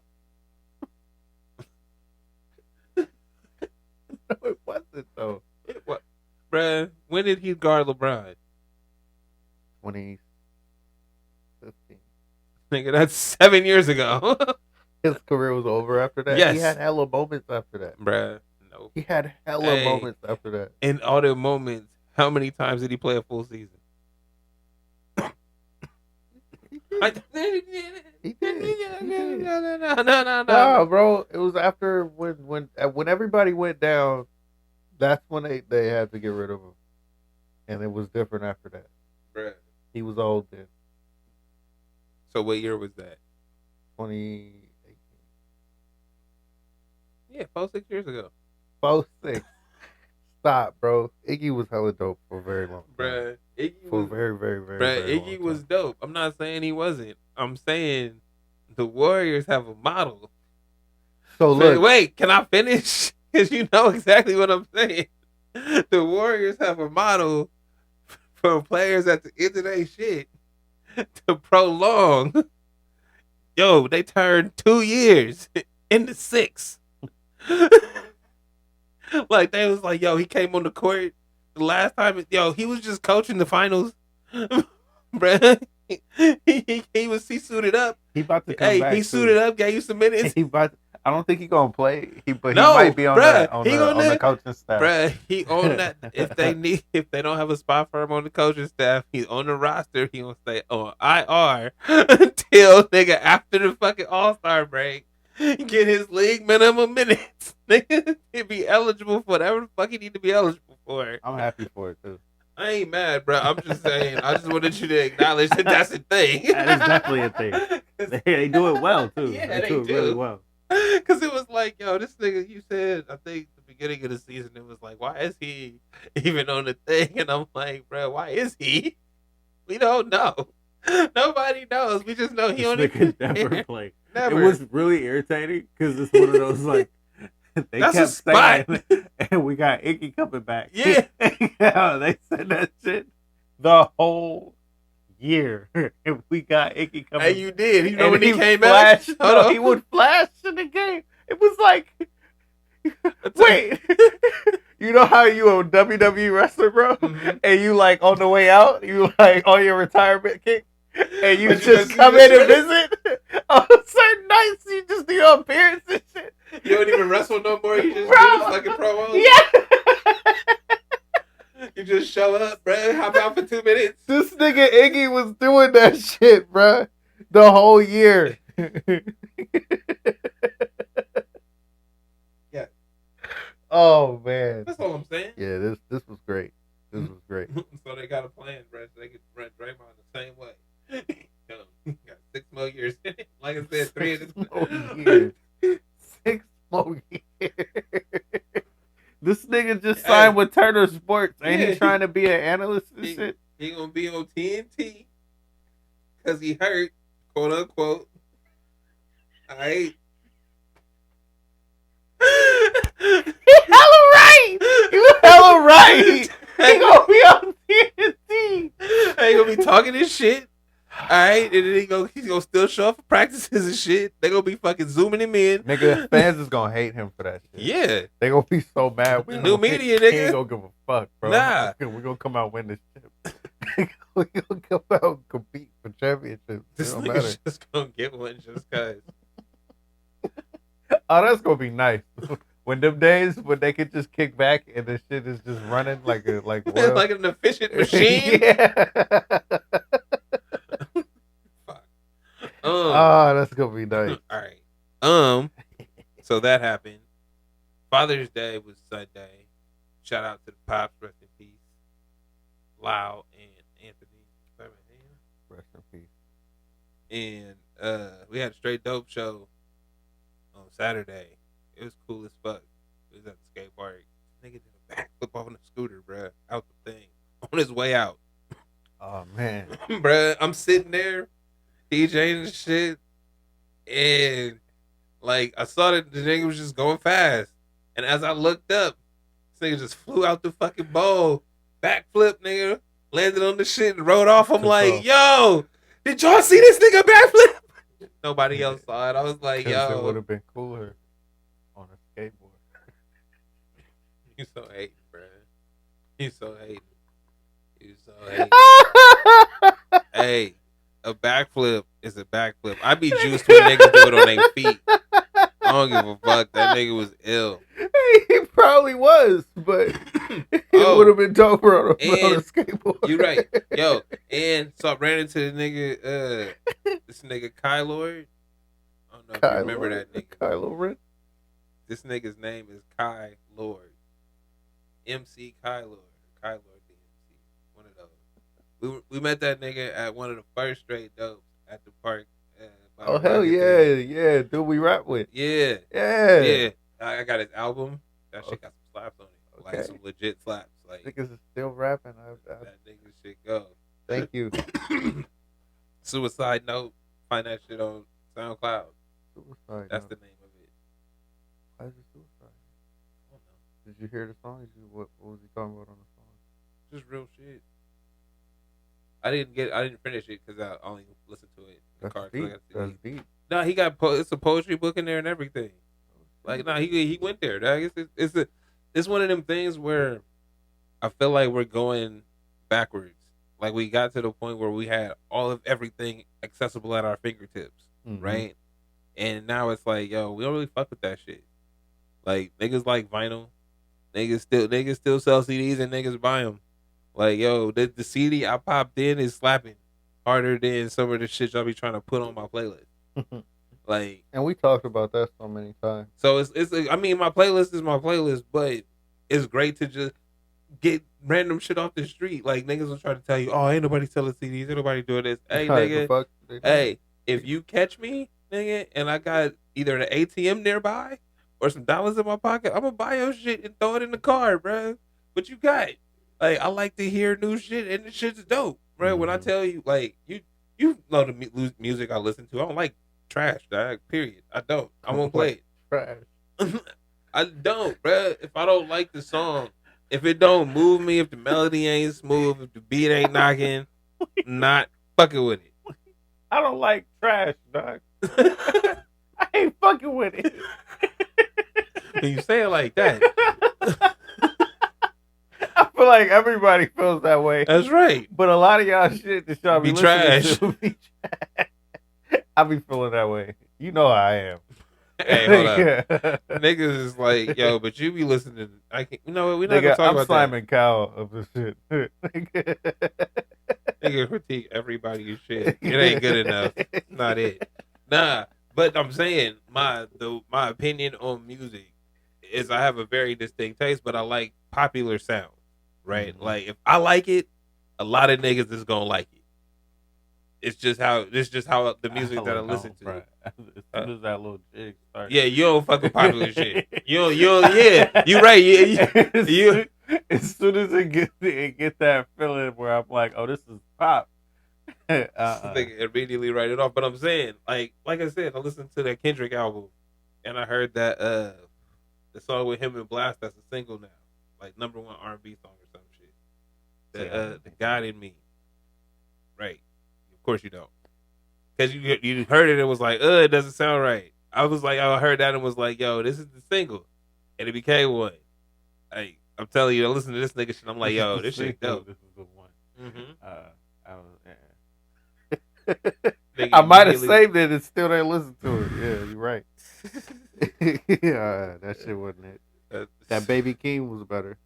No, it wasn't though. It was, bruh. When did he guard LeBron? 2015. Nigga, that's 7 years ago. His career was over after that. Yes. He had hella moments after that. Bruh, no. He had hella moments after that. In all the moments, how many times did he play a full season? He did. No. Nah, bro. It was after when everybody went down. That's when they had to get rid of him, and it was different after that. Bruh. He was old then. So what year was that? 2018. Yeah, 6 years ago. 6. Stop, bro. Iggy was hella dope for a very long time. Bruh, Iggy for was very, very, very, bruh, very Iggy long was time. dope. I'm not saying he wasn't. I'm saying the Warriors have a model. So look, wait, can I finish? Because you know exactly what I'm saying. The Warriors have a model for players at the end of their shit to prolong. Yo, they turned 2 years into 6. Like they was like, yo, he came on the court the last time. Yo, he was just coaching the finals, bruh. He suited up. He about to come back. He suited up, gave you some minutes. I don't think he gonna play. But No, he might be on bruh, the he gonna- the coaching staff. Bruh, he on that. If they don't have a spot for him on the coaching staff, he's on the roster. He gonna stay on IR until nigga after the fucking All-Star break, get his league minimum minutes. Nigga, he be eligible for whatever the fuck he need to be eligible for. I'm happy for it too. I ain't mad, bro. I'm just saying. I just wanted you to acknowledge that that's a thing. That is definitely a thing. They do it well too. Yeah, they do it really well. Because it was like, yo, this nigga, you said, I think the beginning of the season, it was like, why is he even on the thing? And I'm like, bro, why is he? We don't know. Nobody knows. We just know he This only nigga never played. Never. It was really irritating because it's one of those like they That's a kept spot. saying, and we got Icky coming back. Yeah. Yeah, they said that shit the whole year. And we got Icky coming. Hey, you did. You know and when he came flashed, back? no, he would flash in the game. It was like, wait, you know how you a WWE wrestler, bro, Mhm. and you like on the way out, you like on your retirement kick, and you But you just just come see in the and visit on certain nights. You just do your appearance and shit. You don't even wrestle no more. You just Bro. do the fucking promos. Yeah. You just show up, bro. Hop out for 2 minutes. This nigga Iggy was doing that shit, bruh, the whole year. Yeah. Oh man. That's all I'm saying. Yeah, this was great. This was great. So they got a plan, bro. So they can run Draymond the same way. Got 6 more years in it. Like I said, 3 of Six this. more years. 6 more years. This nigga just signed with Turner Sports. Ain't Yeah. he trying to be an analyst and He- shit? He gonna be on TNT because he hurt, quote unquote. All right. He hella right. You hella right. He gonna be on TNT. Ain't gonna be talking this shit. All right, and then he's gonna still show up for practices and shit. They gonna be fucking zooming him in. Nigga, fans is gonna hate him for that shit. Yeah, They gonna be so mad. The new media, nigga. He ain't gonna give a fuck, bro. Nah. We gonna come out and win this shit. We gonna come out and compete for championships. It this don't nigga's matter. just gonna get one just cause. Oh, that's gonna be nice. When them days when they could just kick back and the shit is just running like Like an efficient machine. Yeah. Fuck. Oh, that's gonna be nice. All right. So that happened. Father's Day was Sunday. Shout out to the Pops, rest in peace. Lau and Anthony. Is that right? Rest in peace. And we had a straight dope show on Saturday. It was cool as fuck. It was at the skate park. Nigga did a backflip off on the scooter, bruh. Out the thing. On his way out. Oh man. Bruh, I'm sitting there DJing and shit. And like I saw that the nigga was just going fast. And as I looked up, this nigga just flew out the fucking bowl. Backflip, nigga. Landed on the shit and rode off. I'm like, yo, did y'all see this nigga backflip? Nobody else saw it. I was like, It would yo. have been cooler on a skateboard. You so hating, bruh. You so hating. You so hating. Hey, a backflip is a backflip. I be juiced when niggas do it on their feet. I don't give a fuck. That nigga was ill. He probably was, but it Oh. would have been doper on a And skateboard. You right. Yo, and so I ran into the nigga, this nigga Kai Lord. I don't know if you remember that nigga. Kylo Ren. This nigga's name is Kai Lord. MC Kai Lord. Kai Lord the MC. One of those. We met that nigga at one of the first straight dopes at the park. By Oh the hell Rocket yeah, thing. yeah, dude, we rap with. Yeah. Yeah, Yeah. I got his album. That shit got some slaps on it. Like Okay. some legit slaps. Like niggas is still rapping. that nigga shit go. Thank you. Suicide Note. Find that shit on SoundCloud. Suicide. That's Note. the name of it. Why is it suicide? I don't know. Did you hear the song? What was he talking about on the song? Just real shit. I didn't finish it because I only listened to it in the That's car. 'cause I deep. got the That's CD. deep. No, he got it's a poetry book in there and everything. Like no, he went there. Dog. It's one of them things where I feel like we're going backwards. Like we got to the point where we had all of everything accessible at our fingertips, Mhm. right? And now it's like, yo, we don't really fuck with that shit. Like niggas like vinyl, niggas still sell CDs and niggas buy them. Like yo, the CD I popped in is slapping harder than some of the shit y'all be trying to put on my playlist. Like, And we talked about that so many times. so it's I mean my playlist is my playlist, but it's great to just get random shit off the street. Like niggas will try to tell you, oh, ain't nobody selling CDs, ain't nobody doing this. Hey Like, the nigga, fuck? hey, if you catch me, nigga, and I got either an ATM nearby or some dollars in my pocket, I'm gonna buy your shit and throw it in the car, bro. What you got? Like, I like to hear new shit, and the shit's dope, bro. When I tell you, like, you know the music I listen to, I don't like trash, dog. Period. I don't. I won't play it. Trash. I don't, bro. If I don't like the song, if it don't move me, if the melody ain't smooth, if the beat ain't knocking, not fucking with it. I don't like trash, dog. I ain't fucking with it. When you say it like that, I feel like everybody feels that way. that's right. But a lot of y'all shit that y'all be Be listening trash. to be trash. I be feeling that way. You know how I am. Hey, hold up. Yeah. Niggas is like, yo, but you be listening. I can't. You know what? We're not gonna Nigga, talk I'm about Simon Cowell of this shit. that. Nigga critique everybody's shit. It ain't good enough. It's not it. Nah, but I'm saying my opinion on music is I have a very distinct taste, but I like popular sound. Right? Mhm. Like if I like it, a lot of niggas is gonna like it. It's just how the music that I listen to. Bro. As soon as that little jig starts. Yeah, you don't fuck with popular shit. You don't. Yeah, you right. You. As soon as it get that feeling where I'm like, oh, this is pop. I think immediately write it off. But I'm saying, like I said, I listened to that Kendrick album, and I heard that the song with him and Blast that's a single now, like #1 R&B song or some shit. The God in Me. Right. Of course you don't, because you heard it and was like, it doesn't sound right. I was like, I heard that and was like, yo, this is the single, and it became one. Like I'm telling you, I listen to this nigga shit. I'm like, yo, this shit dope. This is the one. Mm-hmm. I might have saved it and still didn't listen to it. Yeah, you're right. Yeah, that shit wasn't it. That Baby King was better.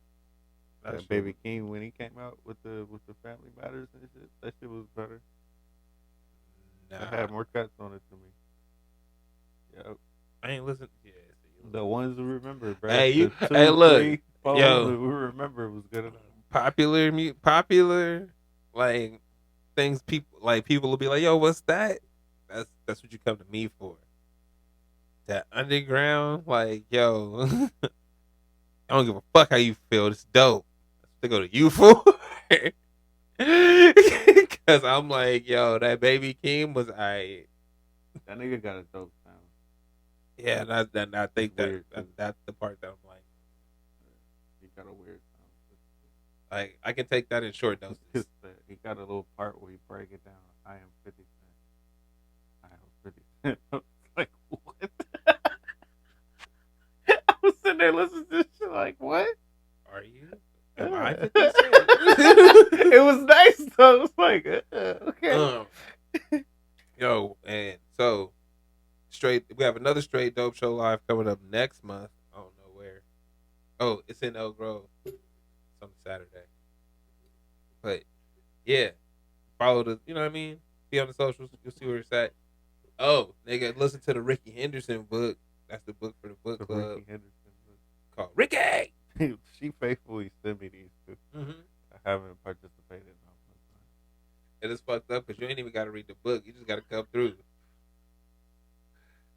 That Baby King when he came out with the Family Matters and shit. That shit was better. Nah, It had more cuts on it to me. Yep. I ain't listen. Yeah, The ones we remember, bro. Hey, you. The 2, Hey, look, 3, 4 yo. that we remember was good enough. popular, like things people will be like, yo, what's that? That's what you come to me for. That underground, like, yo, I don't give a fuck how you feel. It's dope. They go to you for. Cause I'm like, yo, that Baby King was That nigga got a dope sound. yeah, and I think Weird, too. that's the part that I'm He got a weird sound. like I can take that in short doses. He got a little part where he break it down. I am 50 Cent. I am 50 Cent. I was like, what? I was sitting there listening to this shit like, what? Are you? Am I Yeah. 50 Cent? It was nice though. It was like, okay. Yo, and so we have another straight dope show live coming up next month. I don't know where. Oh, it's in Elk Grove. It's on Saturday. But yeah, follow the. You know what I mean? Be on the socials. You'll see where it's at. Oh, nigga, listen to the Ricky Henderson book. That's the book for the book The club Ricky Henderson called Ricky. book. She faithfully sent me these two. Mm-hmm. I haven't participated in them. It is fucked up because you ain't even got to read the book. You just got to come through.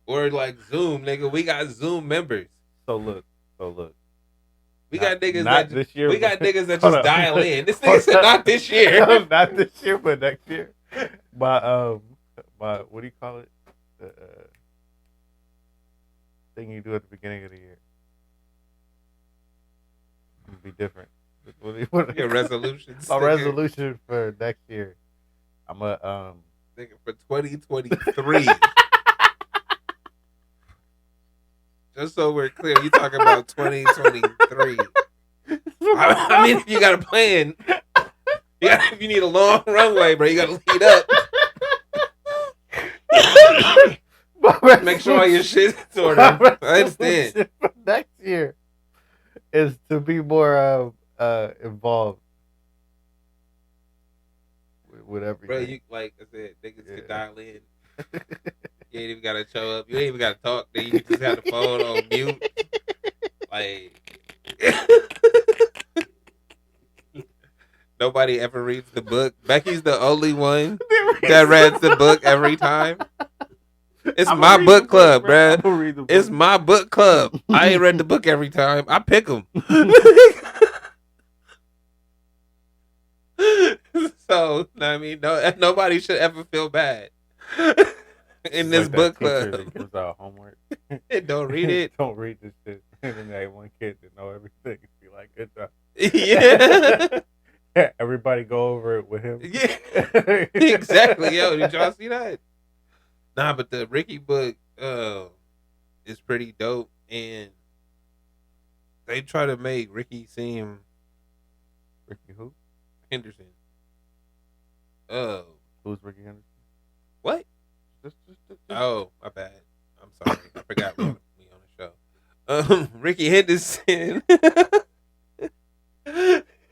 Or like Zoom, nigga. We got Zoom members. So look. We got niggas not that this year. we got niggas that Hold just up. dial in. This nigga said not this year. Not this year, but next year. My what do you call it? The thing you do at the beginning of the year. It'll be different. What Your resolutions. My nigga. resolution for next year. I'm a Nigga, for 2023. Just so we're clear, you talking about 2023. I mean, if you got a plan, if you need a long runway, bro, you got to lead up. my Make sure all your shit's in order. I understand. For next year is to be more involved with everything. Bro, you like I said, niggas can dial in. You ain't even gotta show up. You ain't even gotta talk. Then you just have the phone on mute. Like nobody ever reads the book. Becky's the only one that reads the book every time. It's my book club, bruh. It's my book club. I ain't read the book every time. I pick them. So, I mean, nobody should ever feel bad in this book club. That gives out homework. Don't read it. Don't read this shit. And then they one kid that know everything. Be like, good job. Yeah. Everybody go over it with him. Yeah. Exactly. Yo, did y'all see that? Nah, but the Ricky book is pretty dope, and they try to make Ricky seem Ricky who? Henderson. Who's Ricky Henderson? What? Oh, my bad. I'm sorry. I forgot we on the show. Ricky Henderson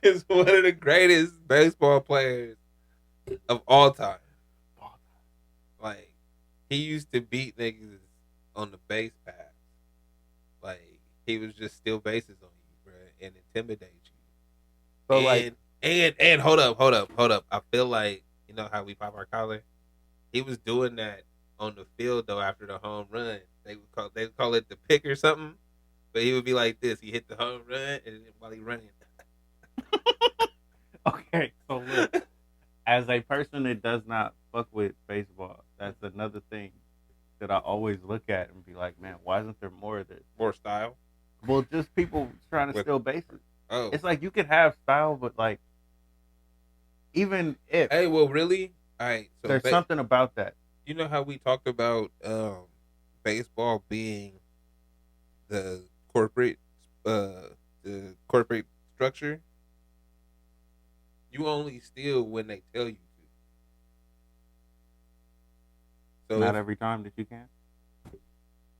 is one of the greatest baseball players of all time. Like, he used to beat niggas on the base pass. Like, he was just steal bases on you, bro, and intimidate you. So, like, and hold up. I feel like, you know how we pop our collar? He was doing that on the field though after the home run. They would call it the pick or something. But he would be like this. He hit the home run and then while he running. Okay, so look. As a person that does not fuck with baseball, that's another thing that I always look at and be like, man, why isn't there more of this? More style? Well, just people trying to steal bases. Oh. It's like you can have style, but like, even if. Hey, well, really? All right. So there's something about that. You know how we talked about baseball being the corporate structure? You only steal when they tell you to. So not every time that you can.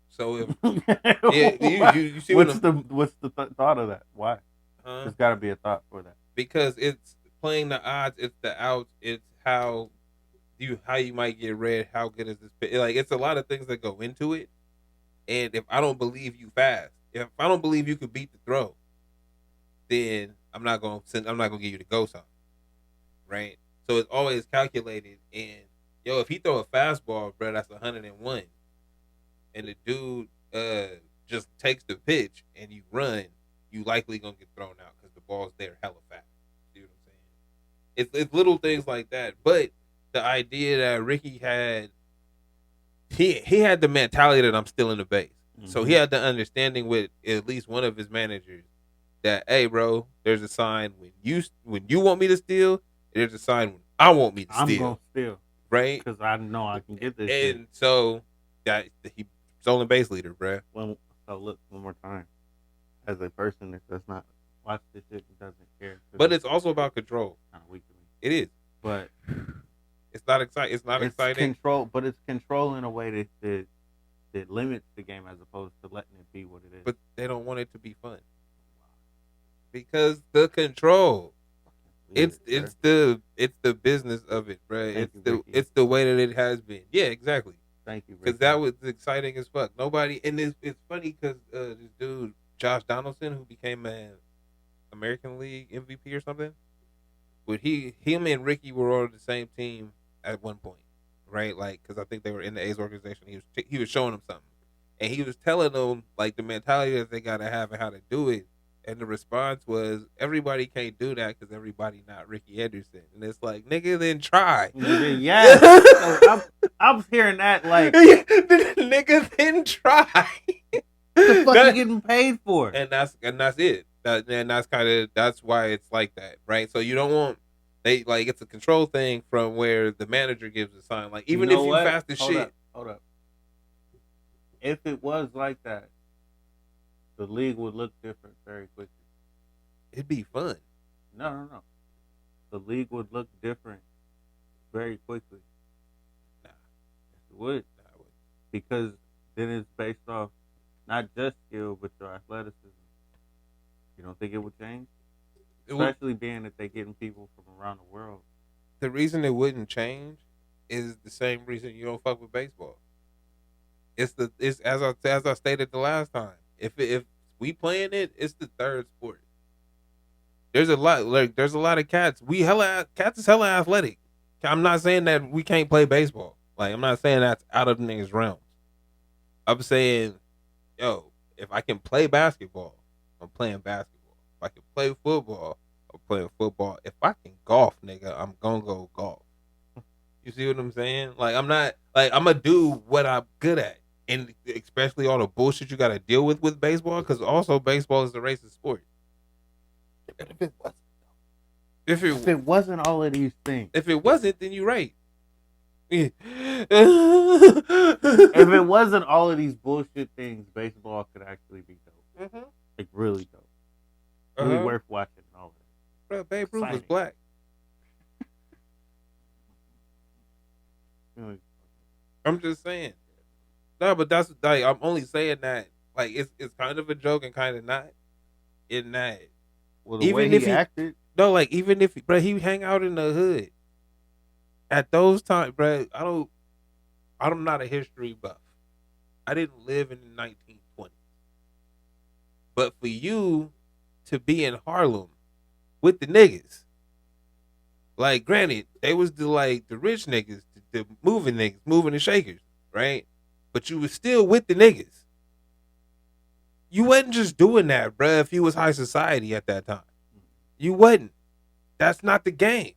So if you see what's the thought of that? Why? There's got to be a thought for that. Because it's playing the odds, it's the outs, it's how you might get read. How good is this pitch? Like, it's a lot of things that go into it. And if I don't believe you fast, if I don't believe you could beat the throw, then I'm not gonna give you the go sign, right? So it's always calculated. And yo, if he throw a fastball, bro, that's 101, and the dude just takes the pitch and you run, you likely gonna get thrown out because the ball's there hella fast. See what I'm saying? It's little things like that, but the idea that Ricky had, he had the mentality that I'm still in the base. Mm-hmm. So he had the understanding with at least one of his managers that, hey, bro, there's a sign when you want me to steal, there's a sign when I want me to steal. I'm gonna steal, right? Because I know I can get this. And shit. So that he stolen base leader, bro. So look one more time, as a person that does not watch this shit and doesn't care. But it's also about control. Kind of weak to me. It is, but. It's not exciting. It's not exciting. Control, but it's control in a way that limits the game as opposed to letting it be what it is. But they don't want it to be fun because the control. It's the business of it, bro. It's the way that it has been. Yeah, exactly. Thank you. Because that was exciting as fuck. Nobody, and it's funny because this dude Josh Donaldson, who became an American League MVP or something, but him and Ricky were on the same team at one point, right? Like, because I think they were in the A's organization. He was showing them something, and he was telling them like the mentality that they gotta have and how to do it. And the response was, everybody can't do that because everybody not Ricky Henderson. And it's like, nigga, then try. Yes. So I'm hearing that like, nigga, then try. The fuck you getting paid for? And that's it. That's why it's like that, right? So you don't want it's a control thing from where the manager gives a sign. Like, even if you fast as shit. Hold up. If it was like that, the league would look different very quickly. It'd be fun. No. The league would look different very quickly. Nah. It would. Nah, it wouldn't. Because then it's based off not just skill but your athleticism. You don't think it would change? Especially being that they're getting people from around the world. The reason it wouldn't change is the same reason you don't fuck with baseball. It's as I stated the last time. If we playing it, it's the third sport. There's a lot of cats. Cats is hella athletic. I'm not saying that we can't play baseball. Like, I'm not saying that's out of the niggas' realms. I'm saying, yo, if I can play basketball, I'm playing basketball. If I can play football, I'm playing football. If I can golf, nigga, I'm gonna go golf. You see what I'm saying? Like, I'm gonna do what I'm good at, and especially all the bullshit you gotta deal with baseball, because also baseball is a racist sport. If it wasn't all of these things, if it wasn't, then you're right. if it wasn't all of these bullshit things, baseball could actually be dope. Mm-hmm. Like, really dope. Really worth watching and all that. Bro, Babe Ruth was black. I'm just saying. No, but that's like, I'm only saying that, like, it's kind of a joke and kind of not. In that, well, the way he acted. No, like, even if, bro, he hang out in the hood. At those times, bro, I'm not a history buff. I didn't live in the 1920s. But for you to be in Harlem with the niggas, like, granted, they was the rich niggas, the moving niggas, moving and shakers, right? But you was still with the niggas. You wasn't just doing that, bruh, if you was high society at that time. You wasn't. That's not the game,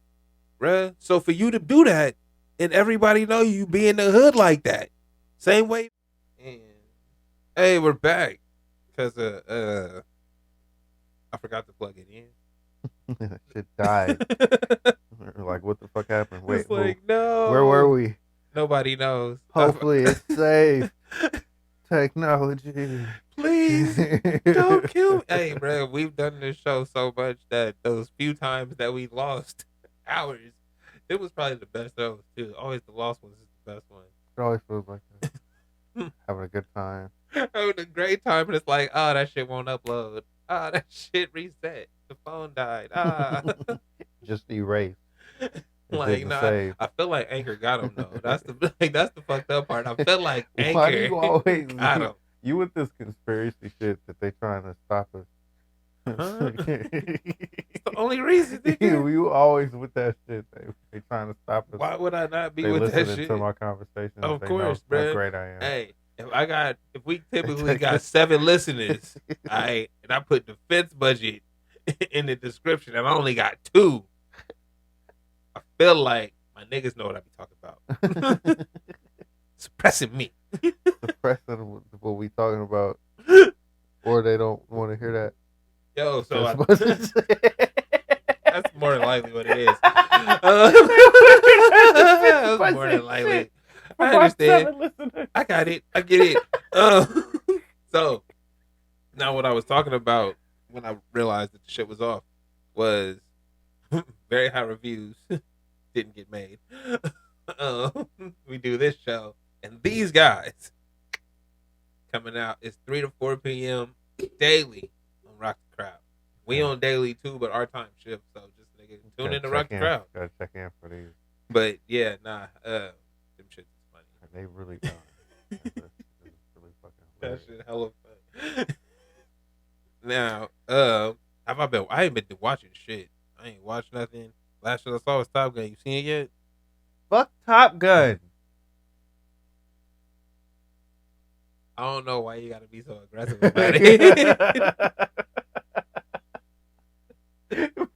bruh. So for you to do that, and everybody know you be in the hood like that, same way. And, hey, we're back. Because I forgot to plug it in. Shit died. Like, what the fuck happened? Wait, it's like, no. Where were we? Nobody knows. Hopefully it's safe. Technology. Please don't kill me. Hey, bro, we've done this show so much that those few times that we lost hours, it was probably the best shows too. Always the lost ones is the best one. It always feels like that. Having a good time. Having a great time, and it's like, oh, that shit won't upload. Oh, that shit reset. The phone died. Ah. Just erase. Like, nah, save. I feel like Anchor got him though. That's the fucked up part. I feel like Anchor Why do you always got him. You with this conspiracy shit that they trying to stop us. Huh? It's the only reason. You always with that shit. They trying to stop us. Why would I not be they with that listening shit? to my conversation. Of they course, know bro. how great I am. Hey, if we typically got 7 listeners, and I put defense budget in the description, and I only got 2. I feel like my niggas know what I be talking about. Suppressing me. Suppressing what we talking about, or they don't want to hear that. Yo, so that's more than likely what it is. That's more than likely. I understand. I got it. I get it. So now what I was talking about when I realized that the shit was off was very high reviews. Didn't get made. We do this show, and these guys coming out. It's 3 to 4 p.m. daily on Rock the Crowd. We on daily too, but our time shift, so just nigga tune in to Rock the Crowd. Gotta check in for these. But yeah, nah, them shits is funny. They really don't. It's really fucking That hilarious. shit hella fun. Now, I ain't been watching shit. I ain't watched nothing. Last shit I saw was Top Gun. You seen it yet? Fuck Top Gun. I don't know why you gotta be so aggressive about it.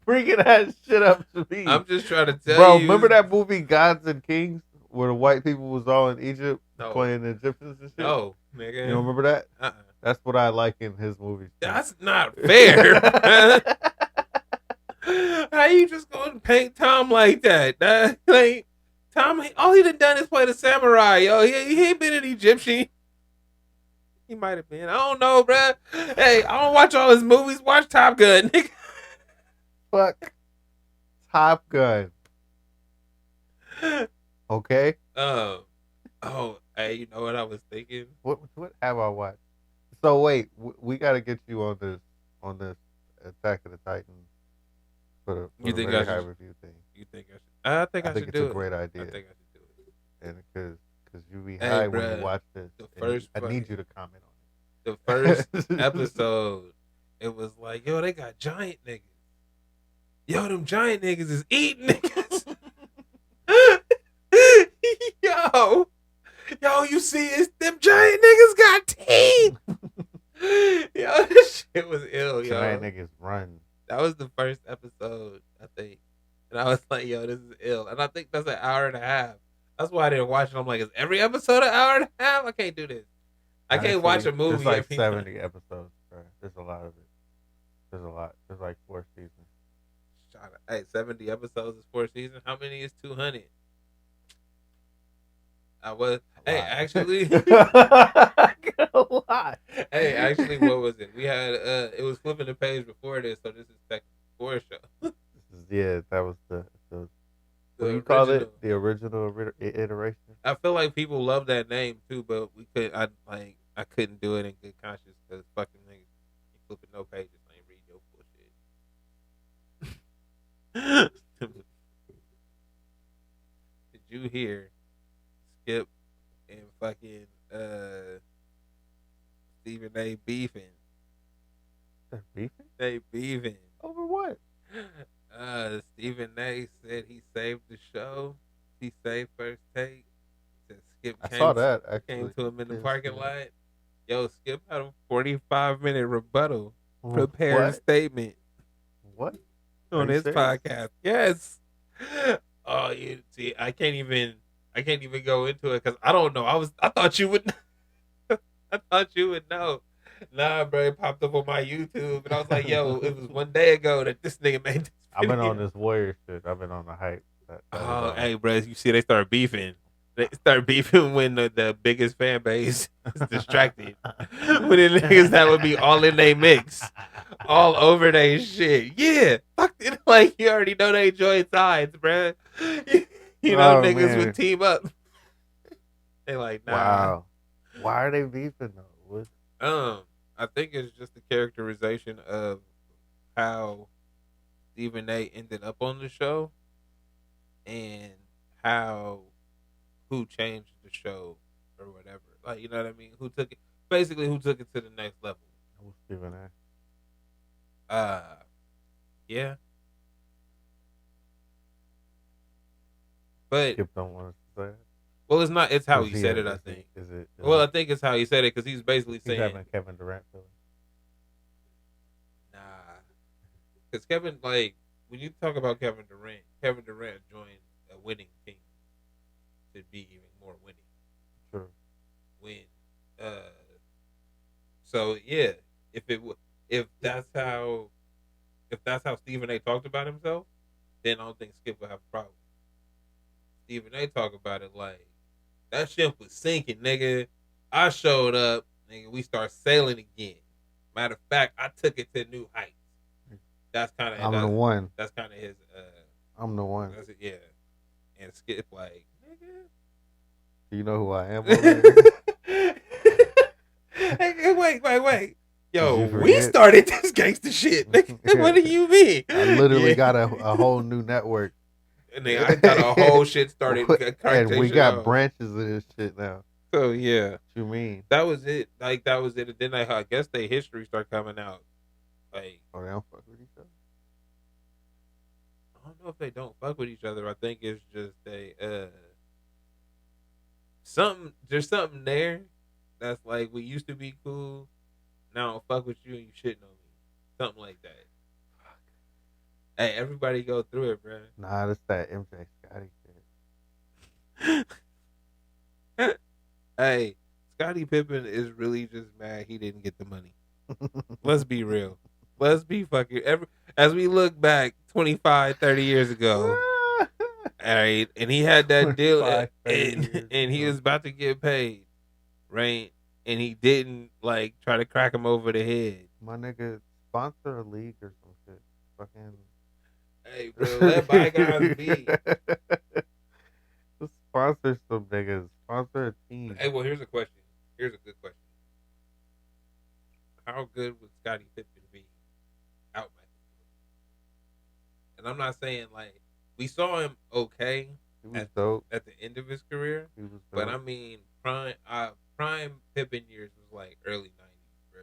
Bringing that shit up to me. I'm just trying to tell Bro, you. remember that movie Gods and Kings where the white people was all in Egypt No. playing the Egyptians and shit? No, nigga. You don't remember that? Uh-uh. That's what I like in his movies. That's not fair. How you just gonna paint Tom like that? Like, Tom, all he done is play the samurai, yo. He ain't been an Egyptian. He might have been. I don't know, bruh. Hey, I don't watch all his movies. Watch Top Gun, nigga. Fuck Top Gun. Okay? Oh, Hey, you know what I was thinking? What have I watched? So wait, we got to get you on this Attack of the Titans for You the think very I high should? review thing. You think I should? I think I I think should it's a do it. great I idea, think I should do it. and because you be Hey, high when bruh, you watch this, the and first I need fucking- you to comment The on first it. episode, it was like, yo, they got giant niggas. Yo, them giant niggas is eating niggas. yo, you see, it's them giant niggas got teeth. Yo, this shit was ill, yo. Giant niggas run. That was the first episode, I think. And I was like, yo, this is ill. And I think that's an hour and a half. That's why I didn't watch it. I'm like, is every episode an hour and a half? I can't do this. I can't watch a Honestly, movie. There's like every 70 episodes, bro. There's a lot of it. There's a lot. There's like 4 seasons. Hey, 70 episodes is 4 seasons. How many is 200? Hey, actually. A lot. Hey, actually, what was it? We had, it was flipping the page before this, so this is second before show. Yeah, that was the what The do you call original. it? The original iteration. I feel like people love that name too, but I couldn't do it in good conscience because fucking niggas you flipping no pages, I ain't reading your bullshit. Did you hear Skip and fucking Stephen A beefing? They're beefing They beefing. over what? Stephen A said he saved the show. He saved First Take. Said Skip I came saw that actually. came to him in the Yes, parking yeah. lot. Yo, Skip had a 45-minute rebuttal, prepared What? statement What? on Are you his serious? podcast. Yes. Oh, you see, I can't even go into it because I don't know. I thought you would. I thought you would know. Nah, bro, it popped up on my YouTube, and I was like, "Yo, it was one day ago that this nigga made this." I've been on video. this Warrior shit. I've been on the hype. That is Oh, on. hey, bro, you see, they start beefing. They start beefing when the biggest fan base is distracted. When the niggas that would be all in they mix, all over they shit. Yeah, fuck it. Like you already know they join sides, bro. You know, Oh, niggas man. would team up. They like, nah. Wow. Why are they beefing though? What? I think it's just the characterization of how Stephen A. ended up on the show and who changed the show or whatever. Like, you know what I mean? Who took it to the next level. Who's Stephen A? Yeah. But Skip don't want us to say it. well, it's how Is he said it. I is think. Is it? Well, I think it's how he said it because he's basically he's saying, having Kevin Durant feeling. nah, because Kevin, like when you talk about Kevin Durant joined a winning team to be even more winning. True. When, so yeah, if that's how Stephen A. talked about himself, then I don't think Skip would have a problem. Stephen A. talk about it like that ship was sinking, nigga. I showed up, nigga. We start sailing again. Matter of fact, I took it to new heights. That's kind of I'm the one. That's kind of his. I'm the one. That's it, yeah. And Skip like, nigga. Do you know who I am? Over here? Hey, wait. Yo, Did you we forget? started this gangster shit. Nigga. What do you mean? I literally Yeah. got a whole new network. And then I got a whole shit started. And we got out. branches of this shit now. So yeah, What you mean? that was it. Like that was it. And then I guess their history started coming out. Like Oh, they don't fuck with each other. I don't know if they don't fuck with each other. I think it's just they there's something there that's like we used to be cool. Now I don't fuck with you and you shitting on me. Something like that. Hey, everybody go through it, bro. Nah, that's that MJ Scotty shit. Hey, Scottie Pippen is really just mad he didn't get the money. Let's be real. Let's be fucking as we look back 25, 30 years ago. All right, and he had that deal 25, 30 years and he ago. was about to get paid, right? And he didn't like try to crack him over the head. My nigga, sponsor a league or some shit. Fucking. Hey, bro, let bygones be. Sponsor some niggas Sponsor a team. Hey, well, here's a question. Here's a good question. How good would Scottie Pippen be out Michael Jordan? And I'm not saying like we saw him okay He was dope. at the end of his career, He was dope. but I mean prime Pippen years was like early '90s, bro.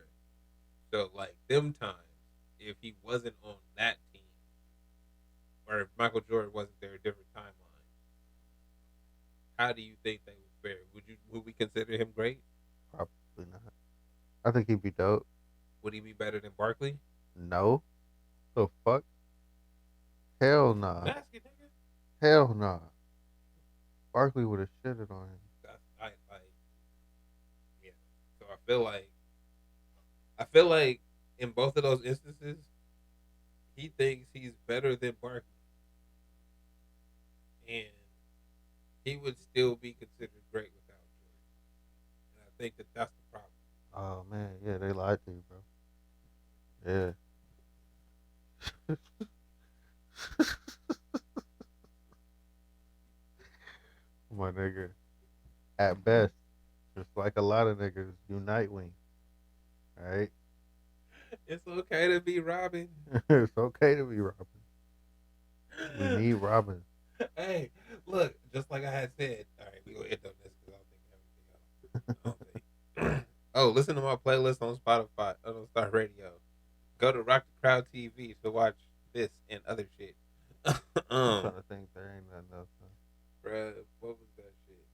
So like them times, if he wasn't on that team, or if Michael Jordan wasn't there, a different timeline. How do you think they would fare? Would we consider him great? Probably not. I think he'd be dope. Would he be better than Barkley? No. The fuck? Hell nah. Basket, nigga. Hell nah. Barkley would have shitted on him. Yeah. So I feel like in both of those instances, he thinks he's better than Barkley, and he would still be considered great without Jordan. And I think that's the problem. Oh man, yeah, they lied to you, bro. Yeah. My nigga. At best, just like a lot of niggas, you Nightwing. Alright? It's okay to be Robin. It's okay to be Robin. We need Robin. Hey, look, just like I had said. All right, we gonna end on this because I don't think everything else. Oh, listen to my playlist on Spotify, on Star Radio. Go to Rock the Crowd TV to watch this and other shit. I'm trying to think there ain't nothing else. Bruh, what was that shit?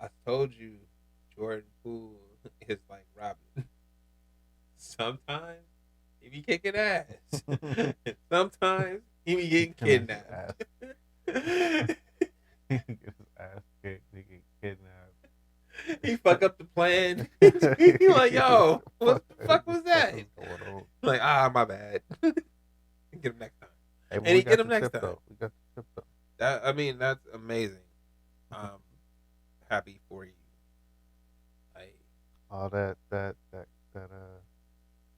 I told you Jordan Poole is like Robin. Sometimes he be kicking ass. Sometimes he be getting kidnapped. He gets his ass kicked. He get kidnapped. He fuck up the plan. He like, yo, what the fuck was that? Like, my bad. Get him next time. Hey, And he get him next time. Though. We got the tip though. I mean, that's amazing. Happy for you. Like, all that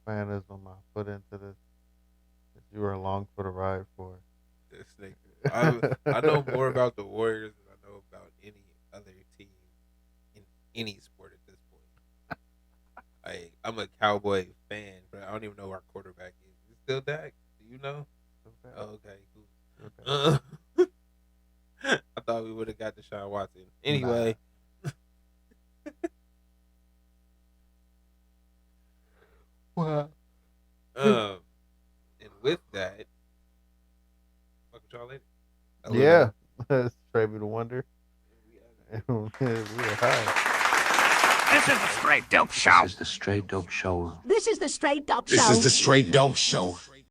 fanism I put into this that you were along for the ride for. this nigga. I know more about the Warriors than I know about any other team in any sport at this point. Like, I'm a Cowboy fan, but I don't even know who our quarterback is. Is it still Dak? Do you know? Okay. Oh, okay, cool. I thought we would have got Deshaun Watson. Anyway. Wow. And with that, fuck with y'all later. Yeah. That's Trey the Wonder. We are high. This is the Straight Dope Show. This is the Straight Dope Show. This is the Straight Dope Show. This is the Straight Dope Show.